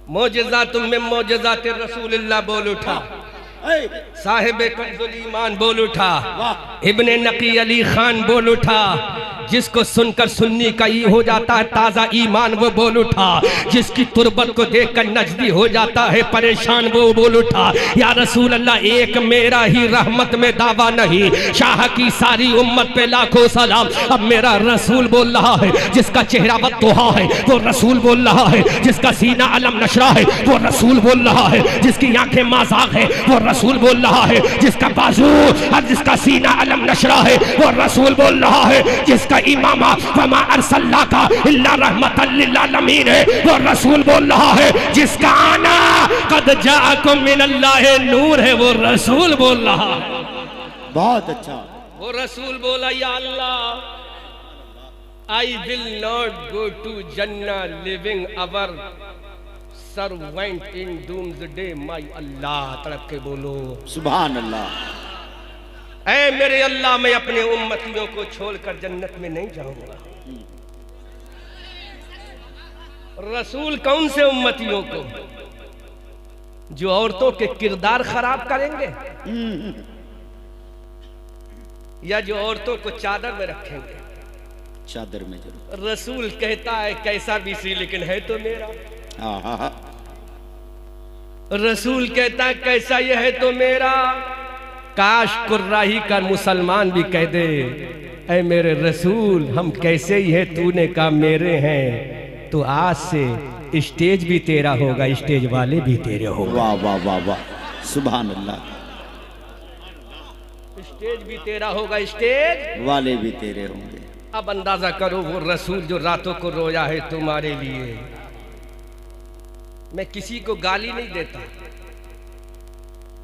मौजज़ात में मौजज़ात रसूलुल्लाह बोल उठा, साहिब कंजुल ईमान बोल उठा, इब्ने नकी अली खान बोल उठा, जिसको सुनकर सुन्नी का ई हो जाता है ताजा ईमान वो बोल उठा, जिसकी तुरबत को देखकर नजदी हो जाता है परेशान वो बोल उठा, या रसूल अल्लाह एक मेरा ही रहमत में दावा नहीं, शाह की सारी उम्मत पे लाखों सलाम। अब मेरा रसूल बोल रहा है, जिसका चेहरा वद्दुहा है वो रसूल बोल रहा है, जिसका सीना अलम नशरा है वो रसूल बोल रहा है, जिसकी आंखें माज़ाक है वो रसूल बोल रहा है, जिसका बाजू और जिसका सीना अलम नशरा है वो रसूल बोल रहा है, जिसका इमामा वमा अरसलनाका इल्ला रहमतल लिल आलमीन है वो रसूल बोल रहा है, जिसका आना कद जाअकुम मिनल्लाहि नूर है वो रसूल बोल रहा है। बहुत अच्छा। वो रसूल बोला, या अल्लाह, I will not go to जन्ना living our servant in doomsday my अल्लाह। तड़प के बोलो सुभान अल्लाह। ऐ मेरे अल्लाह, मैं अपने उम्मतियों को छोड़कर जन्नत में नहीं जाऊंगा। रसूल कौन से उम्मतियों को? जो औरतों के किरदार खराब करेंगे या जो औरतों को चादर में रखेंगे? चादर में जरूर। रसूल कहता है कैसा भी सी लेकिन है तो मेरा। रसूल कहता है कैसा ये है तो मेरा। काश कुर्राही का मुसलमान भी कह दे, ऐ मेरे रसूल हम कैसे ही है, तूने कहा मेरे हैं, तो आज से स्टेज भी तेरा होगा, स्टेज वाले भी तेरे होंगे। वाह वाह वाह वाह, सुभान अल्लाह। स्टेज भी तेरा होगा, स्टेज वाले भी तेरे होंगे। अब अंदाजा करो वो रसूल जो रातों को रोया है तुम्हारे लिए। मैं किसी को गाली नहीं देता,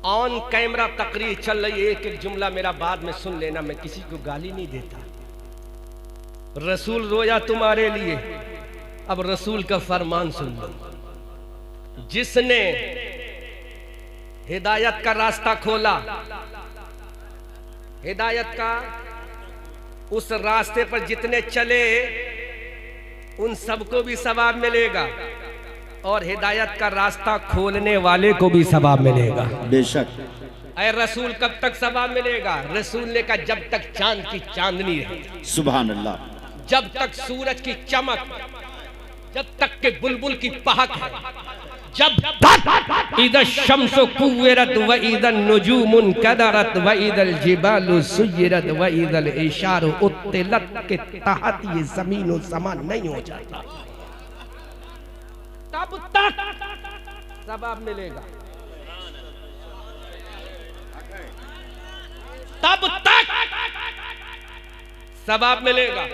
ऑन कैमरा तकरीर चल रही है, एक एक जुमला मेरा बाद में सुन लेना, मैं किसी को गाली नहीं देता। रसूल रोया तुम्हारे लिए, अब रसूल का फरमान सुन लो। जिसने हिदायत का रास्ता खोला, हिदायत का, उस रास्ते पर जितने चले उन सबको भी सवाब मिलेगा, और हिदायत का रास्ता खोलने वाले को भी सवाब मिलेगा। बेशक। ऐ रसूल कब तक सवाब मिलेगा? रसूल ने कहा जब तक चांद की चांदनी है, सुभान अल्लाह, जब तक सूरज की चमक, जब तक के बुलबुल की पहक है, जब तक इधर शम्सु कुव्विरत व इधर नुजूमुन कदरत व इधर जिबालु सुय्यरत व इधर इशारु उत्तिलत के तहत ये जमीन और समान नहीं हो जाता, तब तक सवाब मिलेगा, तब तक सवाब मिलेगा।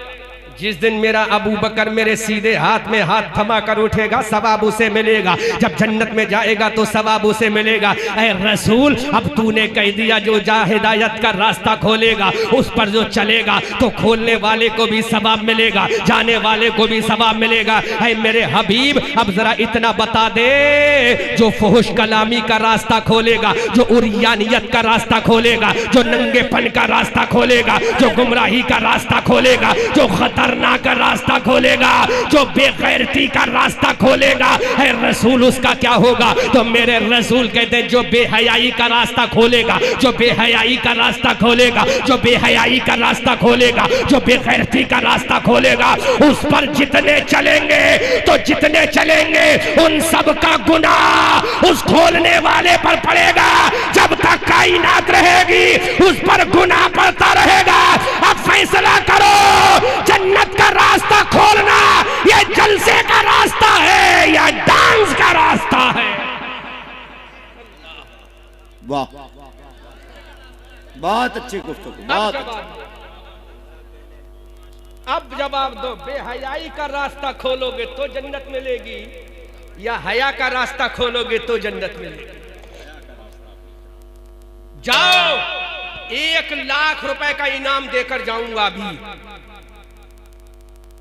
जिस दिन मेरा अबू बकर मेरे सीधे हाथ में हाथ थमा कर उठेगा, सवाब उसे मिलेगा। जब जन्नत में जाएगा तो सवाब उसे मिलेगा। ऐ रसूल, अब तूने कह दिया जो जा हिदायत का रास्ता खोलेगा, उस पर जो चलेगा तो खोलने वाले को भी सवाब मिलेगा, जाने वाले को भी सवाब मिलेगा। ऐ मेरे हबीब, अब जरा इतना बता दे, जो फुहुश कलामी का रास्ता खोलेगा, जो उरियानियत का रास्ता खोलेगा, जो नंगेपन का रास्ता खोलेगा, जो गुमराही का रास्ता खोलेगा, जो खता खतरनाक रास्ता खोलेगा, जो बेगैरती का रास्ता खोलेगा है रसूल, उसका क्या होगा? तो मेरे रसूल कहते हैं जो बेहयाई का रास्ता खोलेगा, जो बेहयाई का रास्ता खोलेगा, जो बेहयाई का रास्ता खोलेगा, जो बेगैरती का रास्ता खोलेगा, उस पर जितने चलेंगे तो जितने चलेंगे उन सब का गुनाह उस खोलने वाले पर पड़ेगा। जब तक कायनात रहेगी उस पर गुनाह पड़ता रहेगा। अब फैसला करो, जन्नत का रास्ता खोलना ये जलसे का रास्ता है या डांस का रास्ता है? वाह, बहुत अच्छी गुफ्तगू, बहुत अच्छी। अब जवाब दो, बेहयाई का रास्ता खोलोगे तो जन्नत मिलेगी या हया का रास्ता खोलोगे तो जन्नत मिलेगी? जाओ, 1 लाख रुपए का इनाम देकर जाऊंगा अभी,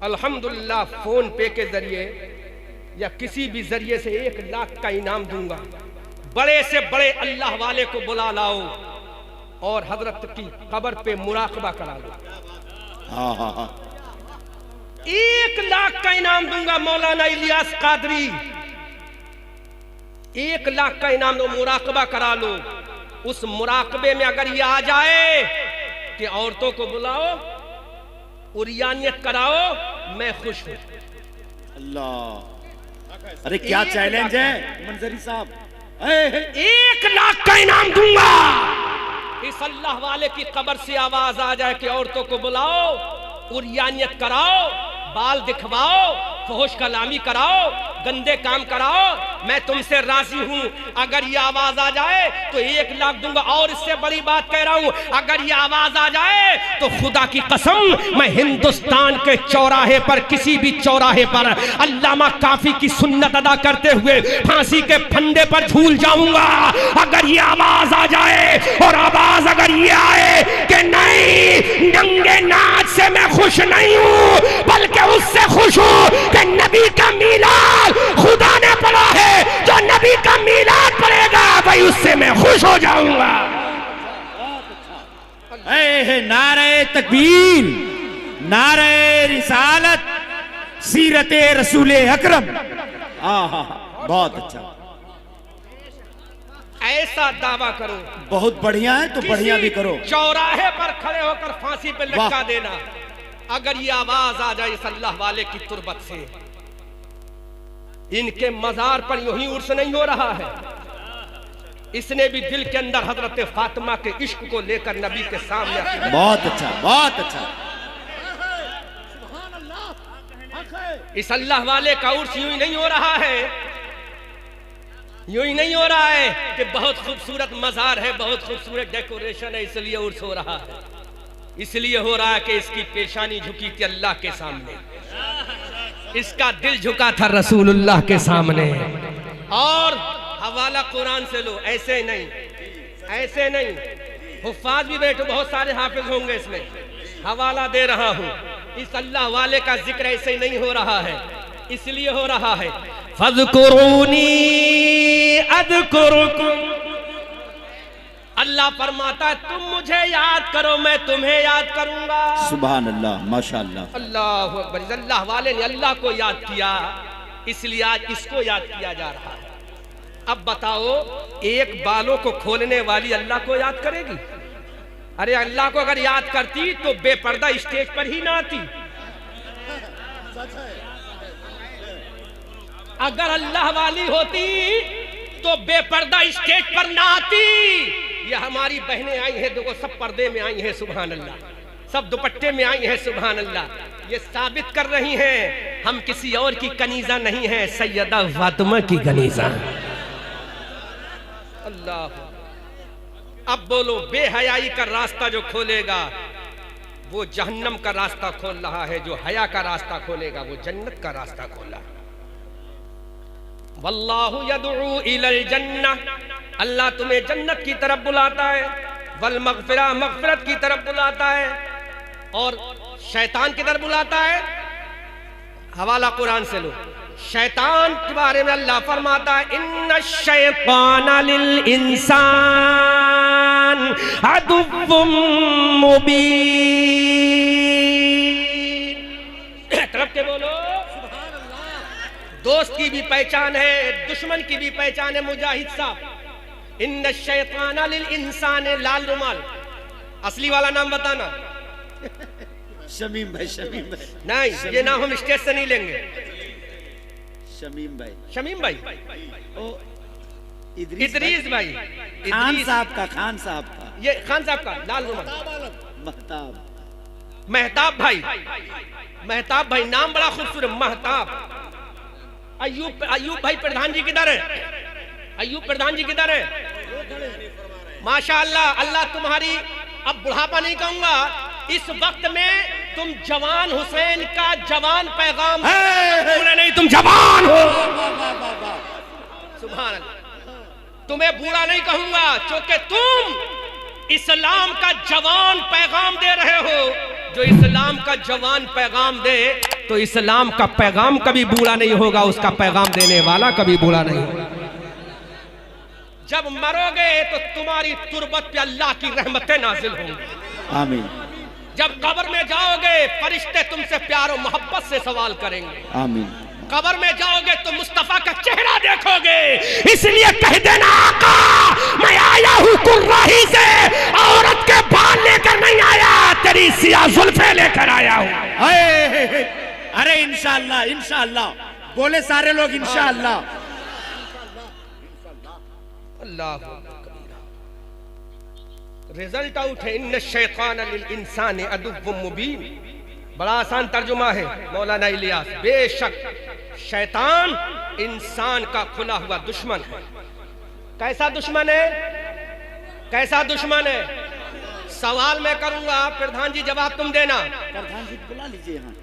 अल्हम्दुलिल्लाह, फोन पे के जरिए या किसी भी जरिए से 1 लाख का इनाम दूंगा। बड़े से बड़े अल्लाह वाले को बुला लाओ और हजरत की कब्र पे मुराकबा करा लो। हाँ हाँ हाँ, 1 लाख का इनाम दूंगा मौलाना इलियास कादरी, 1 लाख का इनाम दो, मुराकबा करा लो। उस मुराकबे में अगर ये आ जाए कि औरतों को बुलाओ, उरियानियत कराओ, मैं खुश हूं। अल्लाह, अरे क्या चैलेंज है मंजरी साहब। 1 लाख का इनाम दूंगा। इस अल्लाह वाले की कब्र से आवाज आ जाए कि औरतों को बुलाओ, उरियानियत कराओ, बाल दिखवाओ, फहोश कलामी कराओ, गंदे काम कराओ, मैं तुमसे राजी हूं। अगर ये आवाज आ जाए तो 1 लाख दूंगा। और इससे बड़ी बात कह रहा हूं, अगर ये आवाज आ जाए तो खुदा की कसम मैं हिंदुस्तान के चौराहे पर, किसी भी चौराहे पर अल्लामा काफी की सुन्नत अदा करते हुए फांसी के फंदे पर झूल जाऊंगा। अगर ये आवाज आ जाए, और आवाज अगर ये आए कि नहीं, नंगे नाच से मैं खुश नहीं हूं, बल्कि उससे खुश हूं कि नबी का मीलाद खुदा ने पढ़ा है, जो नबी का मीलाद पढ़ेगा भाई उससे मैं खुश हो जाऊंगा। नारे तकबीर, नारे रिसालत, सीरत रसूल अकरम। बहुत अच्छा, ऐसा दावा करो, बहुत बढ़िया है, तो बढ़िया भी करो। चौराहे पर खड़े होकर फांसी पे लटका देना। अगर ये आवाज आ जाए इस अल्लाह वाले की तुरबत से, इनके मजार पर यूं ही उर्स नहीं हो रहा है, इसने भी दिल के अंदर हजरत फातिमा के इश्क को लेकर नबी के सामने। बहुत अच्छा, बहुत अच्छा। इस अल्लाह वाले का उर्स यूं ही नहीं हो रहा है, यूं ही नहीं हो रहा है कि बहुत खूबसूरत मजार है, बहुत खूबसूरत डेकोरेशन है इसलिए उर्स हो रहा है। इसलिए हो रहा है कि इसकी पेशानी झुकी थी अल्लाह के सामने, इसका दिल झुका था रसूलुल्लाह के सामने। और हवाला कुरान से लो, ऐसे नहीं, ऐसे नहीं। हुफ्फाज भी बैठो, बहुत सारे हाफिज होंगे इसमें, हवाला दे रहा हूं। इस अल्लाह वाले का जिक्र ऐसे ही नहीं हो रहा है, इसलिए हो रहा है फज़कुरूनी अज़कुरुकुम। अल्लाह फरमाता है तुम मुझे याद करो, मैं तुम्हें याद करूंगा। सुभान अल्लाह, माशाअल्लाह, अल्लाह अकबर। इस अल्लाह वाले ने अल्लाह को याद किया, इसलिए आज इसको याद किया जा रहा है। अब बताओ, एक बालों को खोलने वाली अल्लाह को याद करेगी? अरे अल्लाह को अगर याद करती तो बेपर्दा स्टेज पर ही ना आती। अगर अल्लाह वाली होती तो बेपर्दा स्टेज पर ना आती। ये हमारी बहनें आई हैं, देखो सब पर्दे में आई हैं, सुभान अल्लाह, सब दुपट्टे में आई हैं, सुभान अल्लाह। ये साबित कर रही हैं हम किसी और की कनीजा नहीं है, सैयदा फातिमा की कनीजा। अल्लाह। अब बोलो, बेहयाई का रास्ता जो खोलेगा वो जहन्नम का रास्ता खोल रहा है, जो हया का रास्ता खोलेगा वो जन्नत का रास्ता खोल रहा है। वल्लाहु यदउ इलल जन्नह, अल्लाह तुम्हें जन्नत की तरफ बुलाता है, वल मगफिरा, मगफिरत की तरफ बुलाता है, और शैतान की तरफ बुलाता है। हवाला कुरान से लो, शैतान के बारे में अल्लाह फरमाता है इन्नश शैतान लिल इंसान अदुव्वुम मुबीन। दोस्त की भी पहचान है, दुश्मन की भी पहचान है। मुजाहिद साहब, इन्न शैतान लिल इंसान लाल रुमाल, असली वाला नाम बताना। शमीम भाई, शमीम भाई नहीं, ये नाम हम स्टेज से नहीं लेंगे। शमीम भाई, शमीम भाई, ओ इदरीस भाई, खान इदरीस, साहब का, खान साहब का, ये खान साहब का लाल रुमाल। महताब, महताब भाई, महताब भाई नाम बड़ा खूबसूरत, महताब। अयूब, अयूब भाई प्रधान जी किधर है? अयूब प्रधान जी किधर है? माशाअल्लाह, अल्लाह तुम्हारी, अब बुढ़ापा नहीं कहूंगा, इस वक्त में तुम जवान हुसैन का जवान पैगाम बोले नहीं, तुम जवान हो। सुभान अल्लाह, तुम्हें बूढ़ा नहीं कहूंगा, क्योंकि तुम इस्लाम का जवान पैगाम दे रहे हो। जो इस्लाम का जवान पैगाम दे तो इस्लाम का पैगाम कभी बूढ़ा नहीं होगा, उसका पैगाम देने वाला कभी बूढ़ा नहीं होगा। जब मरोगे तो तुम्हारी तुरबत पे अल्लाह की रहमतें नाजिल होंगी। आमीन। जब कब्र में जाओगे फरिश्ते तुमसे प्यार और मोहब्बत से सवाल करेंगे। आमीन। कब्र में जाओगे तो मुस्तफा का चेहरा देखोगे, इसलिए कह देना आका, मैं आया हूँ कुर्राही से, औरत के बाल लेकर नहीं आया, तेरी सिया जुल्फे लेकर आया हूँ। अरे इंशाअल्लाह, इंशाअल्लाह बोले सारे लोग, इंशाअल्लाह। अल्लाह रिजल्ट आउट है, इन्न शैतान लिल इंसान अदुव्वुम मुबीन। बड़ा आसान तर्जुमा है मौलाना इलियास। बेशक शैतान इंसान का खुला हुआ दुश्मन है। कैसा दुश्मन है? कैसा दुश्मन है? सवाल मैं करूंगा, प्रधान जी जवाब तुम देना। प्रधान जी बुला लीजिए यहाँ।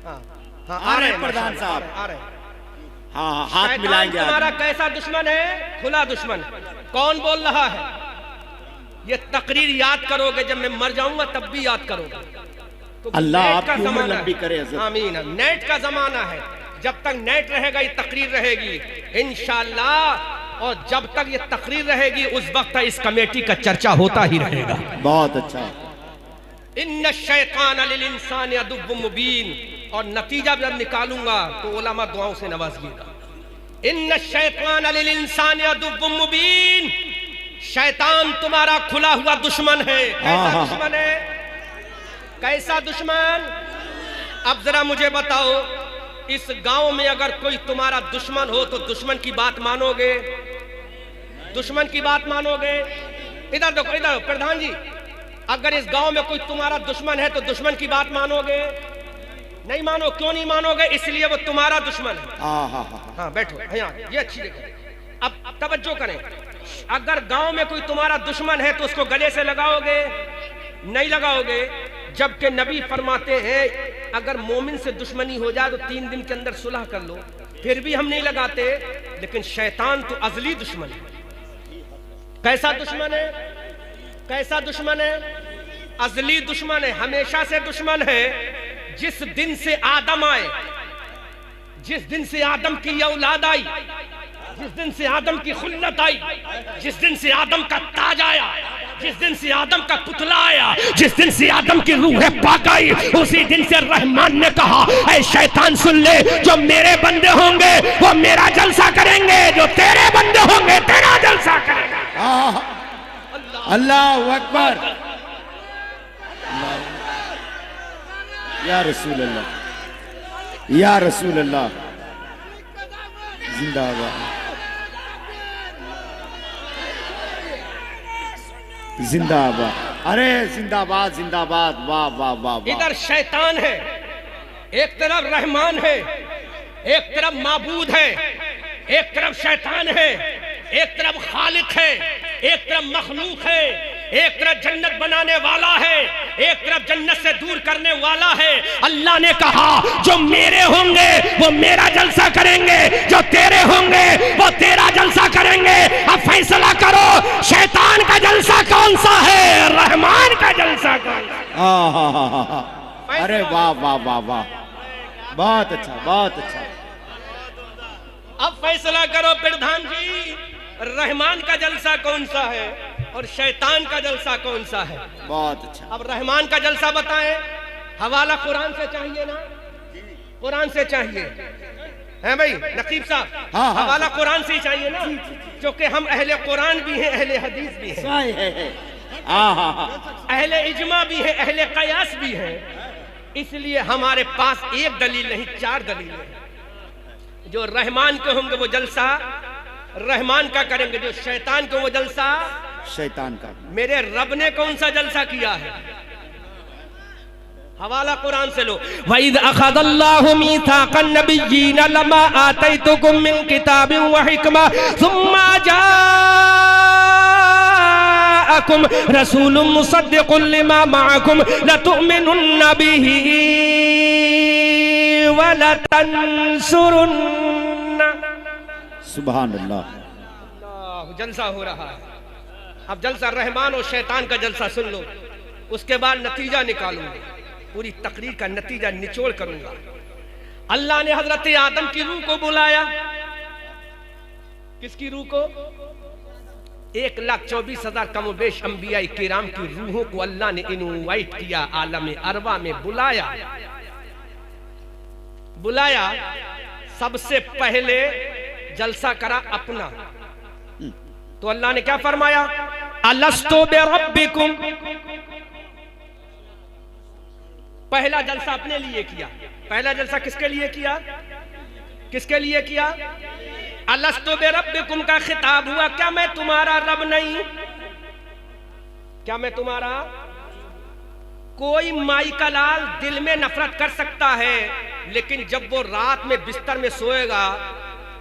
हाँ, आ रहे हैं प्रधान साहब, आ रहे। हाँ, हाथ मिलाएंगे। तुम्हारा कैसा दुश्मन है? खुला दुश्मन। कौन बोल रहा है? ये तकरीर याद करोगे, जब मैं मर जाऊंगा तब भी याद करोगे। तो अल्लाह नेट आपकी का उम्र जमाना लंबी है। करे हज़रत। आमीन। नेट का जमाना है, जब तक नेट रहेगा ये तकरीर रहेगी इंशाअल्लाह, और जब तक ये तकरीर रहेगी उस वक्त इस कमेटी का चर्चा होता ही रहेगा। बहुत अच्छा। इन्न शैतान लिल इंसान अदुव्वुम मुबीन, और नतीजा जब निकालूंगा तो उलमा दुआओं से नवाजिएगा। इन्न शैतान लिल इंसान अदुव्वुम मुबीन, शैतान तुम्हारा खुला हुआ दुश्मन है। कैसा दुश्मन है? कैसा दुश्मन? अब जरा मुझे बताओ, इस गांव में अगर कोई तुम्हारा दुश्मन हो तो दुश्मन की बात मानोगे? दुश्मन की बात मानोगे? इधर देखो, इधर प्रधान जी, अगर इस गांव में कोई तुम्हारा दुश्मन है तो दुश्मन की बात मानोगे? नहीं मानो। क्यों नहीं मानोगे? इसलिए वो तुम्हारा दुश्मन है। हाँ बैठो, यहाँ ये अच्छी जगह। अब तवज्जो करें, अगर गांव में कोई तुम्हारा दुश्मन है तो उसको गले से लगाओगे? नहीं लगाओगे। जबकि नबी फरमाते हैं अगर मोमिन से दुश्मनी हो जाए तो 3 दिन के अंदर सुलह कर लो। फिर भी हम नहीं लगाते। लेकिन शैतान तो अजली दुश्मन है। कैसा दुश्मन है? कैसा दुश्मन है? अजली दुश्मन है, हमेशा से दुश्मन है। जिस दिन से आदम आए, जिस दिन से आदम की औलाद आई, जिस दिन से आदम की खुल्लत आई, जिस दिन से आदम का ताज आया, जिस दिन से आदम का पुतला आया, जिस दिन से आदम की रूह पाक आई, उसी दिन से रहमान ने कहा, ऐ शैतान सुन ले, जो मेरे बंदे होंगे वो मेरा जलसा करेंगे, जो तेरे बंदे होंगे तेरा जलसा करेंगे। अल्लाह अकबर। या रसूल अल्लाह, या रसूल अल्लाह, जिंदाबाद, जिंदाबाद। अरे जिंदाबाद, जिंदाबाद। वाह वाह वाह। इधर शैतान है, एक तरफ रहमान है, एक तरफ माबूद है, एक तरफ शैतान है, एक तरफ खालिक है, एक तरफ मखलूक है, एक तरफ जन्नत बनाने वाला है, एक तरफ जन्नत से दूर करने वाला है। अल्लाह ने कहा जो मेरे होंगे वो मेरा जलसा करेंगे, जो तेरे होंगे वो तेरा जलसा करेंगे। अब फैसला करो, शैतान का जलसा कौन सा है, रहमान का जलसा कौन सा? अरे वाह वाह वाह वाह, बहुत अच्छा, बहुत अच्छा। अब फैसला करो प्रधान जी, रहमान का जलसा कौन सा है और शैतान का जलसा कौन सा है? बहुत अच्छा। अब रहमान का जलसा बताएं। हवाला कुरान से चाहिए ना? कुरान से चाहिए। है भाई नकीब साहब? हाँ, हाँ। हवाला कुरान से ही चाहिए ना, क्योंकि हम अहले कुरान भी हैं, अहले हदीस भी हैं, अहले इजमा भी हैं, अहले कयास भी हैं। इसलिए हमारे पास एक दलील नहीं, 4 दलील हैं। जो रहमान के होंगे वो जलसा रहमान का करेंगे, जो शैतान को वो जलसा शैतान का। मेरे रब ने कौन सा जलसा किया है? हवाला कुरान से लो। वइद अखदल्लाहु मीसाकन नबिय्यीन लमा आतैतुकुम मिन किताबिन व हिकमा सुम्मा जाअकुम रसूलुम मुसद्दिकुन लिमा मअकुम लतुमिनुन्न बिही व लतंसुरुन्न। सुभान अल्लाह। जलसा हो रहा है। अब जलसा रहमान और शैतान का जलसा सुन लो, उसके बाद नतीजा निकालूंगा, पूरी तकरीर का नतीजा निचोड़ करूंगा। अल्लाह ने हजरत आदम की रूह को बुलाया। किसकी रूह को? 1,24,000 कमोबेश अंबिया किराम की रूहों को अल्लाह ने इनवाइट किया, आलम अरवा में बुलाया। सबसे पहले जलसा करा अपना। तो अल्लाह ने क्या फरमाया? अलस्तु बिरब्बिकुम। पहला जलसा अपने लिए किया। पहला जलसा किसके लिए किया? किसके लिए किया? अलस्तु बिरब्बिकुम का खिताब हुआ, क्या मैं तुम्हारा रब नहीं? क्या मैं तुम्हारा? कोई माई का लाल दिल में नफरत कर सकता है, लेकिन जब वो रात में बिस्तर में सोएगा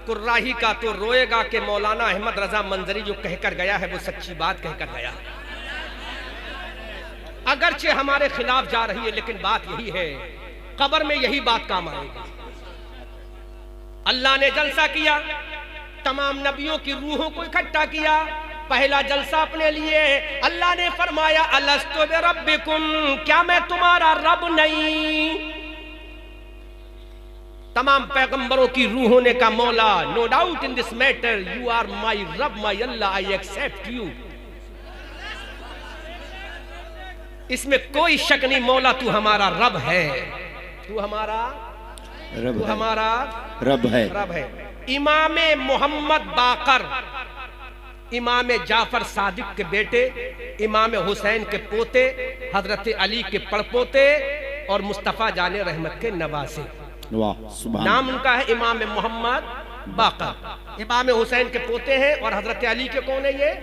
कुर्राही का तो रोएगा कि मौलाना अहमद रजा मंजरी जो कहकर गया है वो सच्ची बात कहकर गया। अगरचे हमारे खिलाफ जा रही है, लेकिन बात यही है, कब्र में यही बात काम आएगी। अल्लाह ने जलसा किया, तमाम नबियों की रूहों को इकट्ठा किया। पहला जलसा अपने लिए। अल्लाह ने फरमाया अलस्तु बिरब्बिकुम, क्या मैं तुम्हारा रब नहीं? तमाम पैगंबरों की रूहों ने कहा मौला, no doubt in this matter, you are my रब, my Allah, I accept you. इसमें कोई शक नहीं, मौला तू हमारा रब है, तू हमारा रब तू है। हमारा रब है। रब है। इमाम मोहम्मद बाकर, इमाम जाफर सादिक के बेटे, इमाम हुसैन के पोते, हजरत अली के पड़पोते और मुस्तफा जाने रहमत के नवासे। वाह सुभान। नाम उनका है इमाम मोहम्मद बाकर। इमाम हुसैन के पोते हैं और हजरत अली के कौन है? ये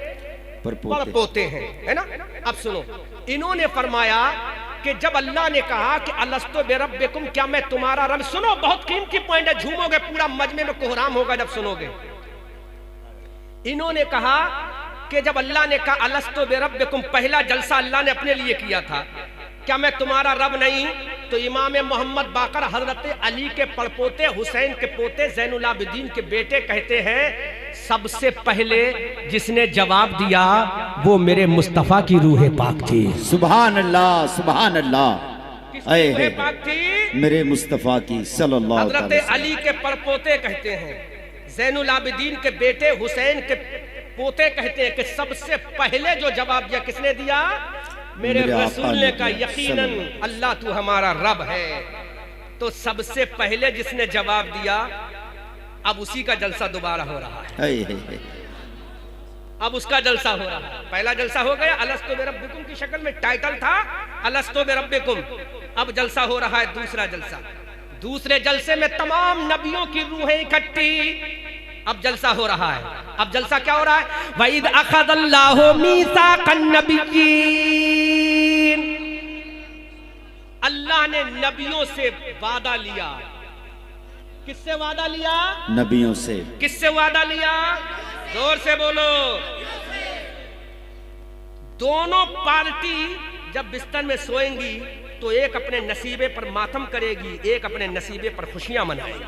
पड़पोते हैं, है ना। अब सुनो, इन्होंने फरमाया कि जब अल्लाह ने कहा कि अलस्तु बिरब्बिकुम, क्या मैं तुम्हारा रब? सुनो, बहुत कीमती पॉइंट है, झूमोगे पूरा मजमे में कोहराम होगा जब सुनोगे। इन्होंने कहा कि जब अल्लाह ने कहा अलस्तु बिरब्बिकुम, पहला जलसा अल्लाह ने अपने लिए किया था, क्या मैं तुम्हारा रब नहीं? तो इमाम मोहम्मद बाकर हजरत अली के पड़पोते, हुसैन के पोते, ज़ैनुल आबिदीन के बेटे कहते हैं सबसे पहले जिसने जवाब दिया वो मेरे मुस्तफा की रूह पाक थी। सुभान अल्लाह, सुभान अल्लाह। किसकी रूह पाक थी? मेरे मुस्तफा की सल्लल्लाहु अलैहि हजरत वसल्लम। अली के पड़पोते कहते हैं, ज़ैनुल आबिदीन के बेटे, हुसैन के पोते कहते हैं कि सबसे पहले जो जवाब दिया किसने दिया? मेरे रसूल ने कहा यकीनन अल्लाह तू हमारा रब है। तो सबसे पहले जिसने जवाब दिया, अब उसी का जलसा दोबारा हो रहा है। अब उसका जलसा हो रहा है। पहला जलसा हो गया, अलस्तु बिरब्बिकुम की शक्ल में टाइटल था अलस्तु बिरब्बिकुम। अब जलसा हो रहा है दूसरा जलसा। दूसरे जलसे में तमाम नबियों की रूहें इकट्ठी। अब जलसा हो रहा है। अब जलसा क्या हो रहा है? वइद अखदल्लाहु मीसाकन नबिय्यीन, अल्लाह ने नबियों से वादा लिया। किससे वादा लिया? नबियों से। किससे वादा लिया? जोर से बोलो। दोनों पार्टी जब बिस्तर में सोएंगी तो एक अपने नसीबे पर मातम करेगी, एक अपने नसीबे पर खुशियां मनाएगी।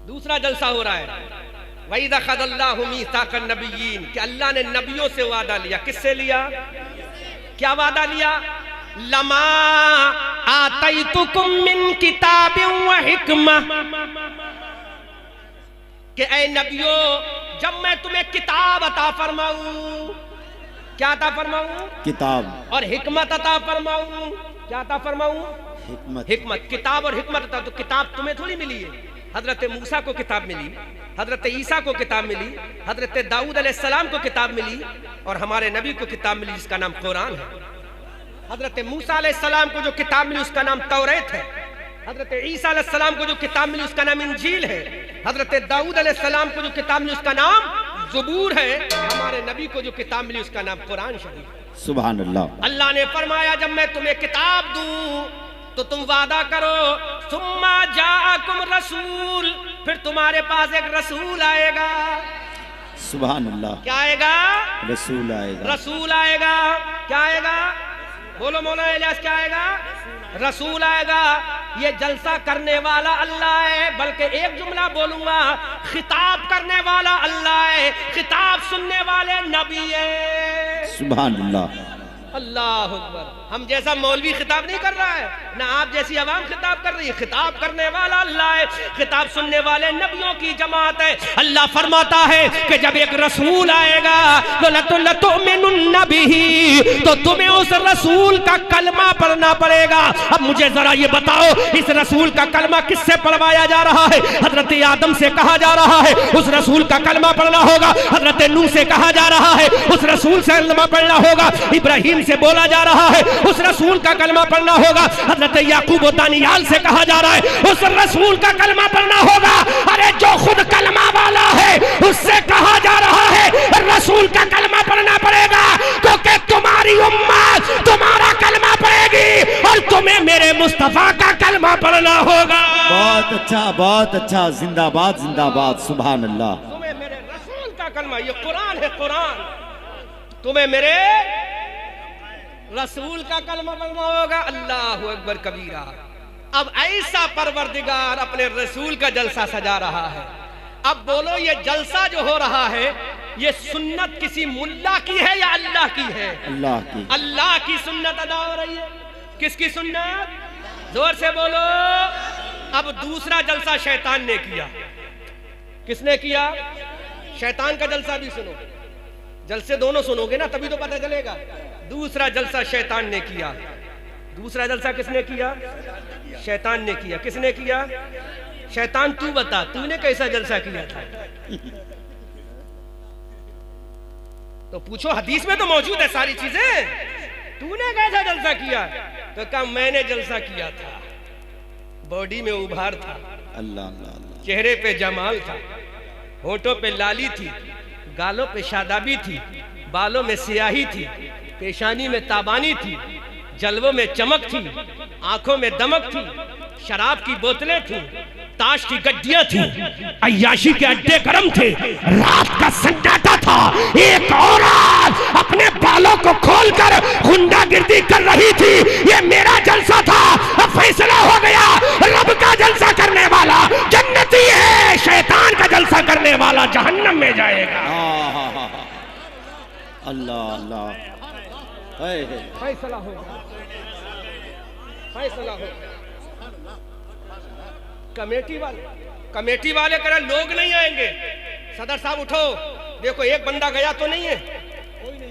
दूसरा जलसा हो रहा है, वइद अखदल्लाहु मीसाकन नबिय्यीन, कि अल्लाह ने नबियों से वादा लिया। किससे लिया? क्या वादा लिया? लमा आतैतुकुम मिन किताबिन व हिकमा, कि ऐ नबियों जब मैं तुम्हें किताब अता फरमाऊं, क्या अता फरमाऊं? किताब। और हिकमत अता फरमाऊं, क्या अता फरमाऊं? हिकमत, किताब और हिकमत होता तो किताब तुम्हें थोड़ी मिली है। हजरत मूसा को किताब मिली, हजरत ईसा को किताब मिली, हजरत दाऊद अलैहिस्सलाम को किताब मिली, और हमारे नबी को किताब मिली जिसका नाम कुरान है। हजरत मूसा अलैहिस्सलाम को जो किताब मिली उसका नाम तौरात है। हजरत ईसा अलैहिस्सलाम को जो किताब मिली उसका नाम इंजील है। हजरत दाऊद अलैहिस्सलाम को जो किताब मिली उसका नाम ज़बूर है। हमारे नबी को जो किताब मिली उसका नाम कुरान शरीफ। सुभान अल्लाह। अल्लाह ने फरमाया जब मैं तुम्हें किताब दूं तो तुम वादा करो, सुम्मा जाअकुम रसूल, फिर तुम्हारे पास एक रसूल आएगा। सुभान अल्लाह। क्या आएगा? रसूल आएगा। रसूल आएगा। क्या आएगा? बोलो मौलाना इलियास, क्या आएगा? रसूल आएगा। ये जलसा करने वाला अल्लाह है, बल्कि एक जुमला बोलूंगा, खिताब करने वाला अल्लाह है, खिताब सुनने वाले नबी है। सुभान अल्लाह। अल्लाह अकबर। हम जैसा मौलवी खिताब नहीं कर रहा है, ना आप जैसी आवाम खिताब कर रही है। खिताब करने वाला अल्लाह है, खिताब सुनने वाले नबियों की जमात है। अल्लाह फरमाता है कि जब एक रसूल आएगा तो तुम्हें उस रसूल का कलमा पढ़ना पड़ेगा। अब मुझे जरा ये बताओ, इस रसूल का कलमा किससे पढ़वाया जा रहा है? हजरत आदम से कहा जा रहा है उस रसूल का कलमा पढ़ना होगा। हजरत नूह से कहा जा रहा है उस रसूल से कलमा पढ़ना होगा। इब्राहिम से बोला जा रहा है उस रसूल का कलमा पढ़ना होगा। हजरत याकूब और दानियाल से कहा जा रहा है उस रसूल का कलमा पढ़ना होगा। अरे जो खुद कलमा वाला है उससे कहा जा रहा है रसूल का कलमा पढ़ना पड़ेगा, क्योंकि तुम्हारी उम्मत तुम्हारा कलमा पढ़ेगी और तुम्हें मेरे मुस्तफा का कलमा पढ़ना होगा। बहुत अच्छा, जिंदाबाद जिंदाबाद। सुभान अल्लाह। तुम्हें मेरे रसूल का कलमा, ये कुरान है, कुरान, तुम्हें मेरे रसूल का कलमा पढ़ना होगा। अल्लाह अकबर कबीरा। अब ऐसा परवरदिगार अपने रसूल का जलसा सजा रहा है। अब बोलो ये जलसा जो हो रहा है ये सुन्नत किसी मुल्ला की है या अल्लाह की है? अल्लाह की। अल्लाह की सुन्नत अदा हो रही है। किसकी सुन्नत? जोर से बोलो। अब दूसरा जलसा शैतान ने किया। किसने किया? शैतान का जलसा भी सुनो। जलसे दोनों सुनोगे ना तभी तो पता चलेगा। दूसरा जलसा शैतान ने किया। दूसरा जलसा किसने किया? शैतान ने किया। किसने किया? शैतान। तू बता, तूने कैसा जलसा किया था? तो पूछो, हदीस में तो मौजूद है सारी चीजें। तूने कैसा जलसा किया? तो कहा मैंने जलसा किया था। बॉडी में उभार था, अल्लाह अल्लाह, चेहरे पे जमाल था, होठों पे लाली थी, गालों पे शादाबी थी, बालों में सियाही थी, पेशानी में ताबानी थी, जलवों में चमक थी, आंखों में दमक थी, शराब की बोतलें थी, ताश की गड्डियां थी, अय्याशी के अड्डे गरम थे, रात का सन्नाटा था। एक औरत अपने बालों को खोलकर गुंडागिर्दी कर रही थी। ये मेरा जलसा था। अब फैसला हो गया, रब का जलसा करने वाला जन्नती है, शैतान का जलसा करने वाला जहन्नम में जाएगा। अल्लाह अल्लाह। फैसला होगा, फैसला होगा। कमेटी वाले करें, लोग नहीं आएंगे। सदर साहब उठो, देखो एक बंदा गया तो नहीं है,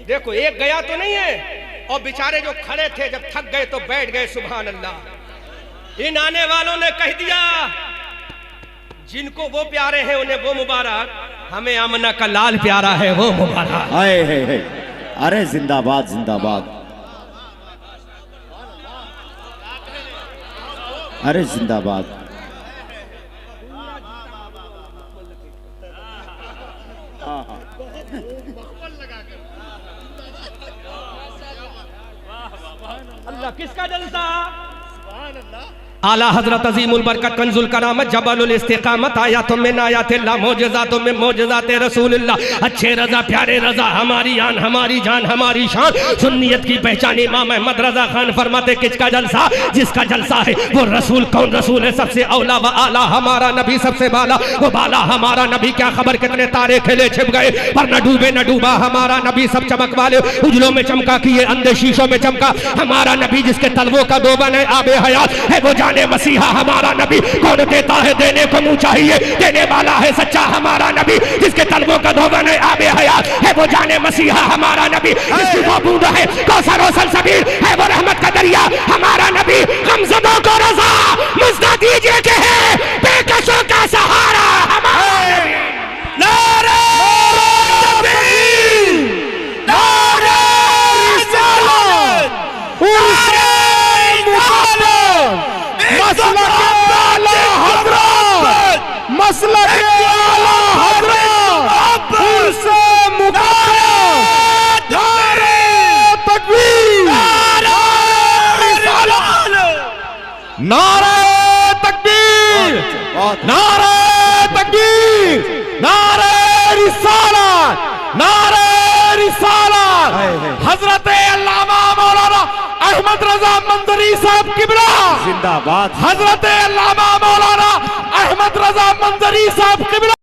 देखो एक गया तो नहीं है। और बेचारे जो खड़े थे जब थक गए तो बैठ गए। सुभान अल्लाह। इन आने वालों ने कह दिया जिनको वो प्यारे हैं उन्हें वो मुबारक, हमें आमना का लाल प्यारा है वो मुबारक। है। अरे जिंदाबाद जिंदाबाद। अरे जिंदाबाद। अल्लाह किसका जलसा? आला हजरत अजीमुल बरकत कंजुल करामत जबलुल इस्तिकामत आयातुम मिन आयातिल्लाह मौजज़ातुम मिन मौजज़ाति रसूलिल्लाह। अच्छे रजा प्यारे रजा हमारी आन हमारी जान हमारी शान, सुन्नियत की पहचान इमाम अहमद रजा खान फरमाते किसका जलसा? जिसका जलसा है वो रसूल। कौन रसूल है? सबसे औला व आला हमारा नबी, सबसे बाला वो बाला हमारा नबी। क्या खबर कितने तारे खेले छिप गए पर न डूबे न डूबा हमारा नबी। सब चमक वाले उजलों में चमका किए अंधे शीशों में चमका हमारा नबी, जिसके तलवों का दोबन है आबे हयात है वो जाने मसीहा हमारा नबी। कौन देता है देने को मुंह चाहिए, देने वाला है सच्चा हमारा नबी। जिसके तलबों का धोबन है आबे हयात है वो जाने मसीहा हमारा नबी। जिसकी वो बूंद है कौसर और सलसबील है वो रहमत का दरिया हमारा नबी। गमज़दों को रज़ा मुझदा दीजिए कि है बेकसों का सहारा हमारा नबी। नारे तकबीर, नारे रिसालत, नारे मसलक आला हज़रत, मसलक आला हज़रत, उनसे मुकाबला, नारे तकबीर, नारे रिसालत, नारे तकबीर, नारे तकबीर, नारे रिसालत, नारे रिसालत। हजरत अल्लामा मौलाना अहमद रजा मंजरी साहब किबला जिंदाबाद। हजरत अल्लामा मौलाना अहमद रजा मंजरी साहब किबला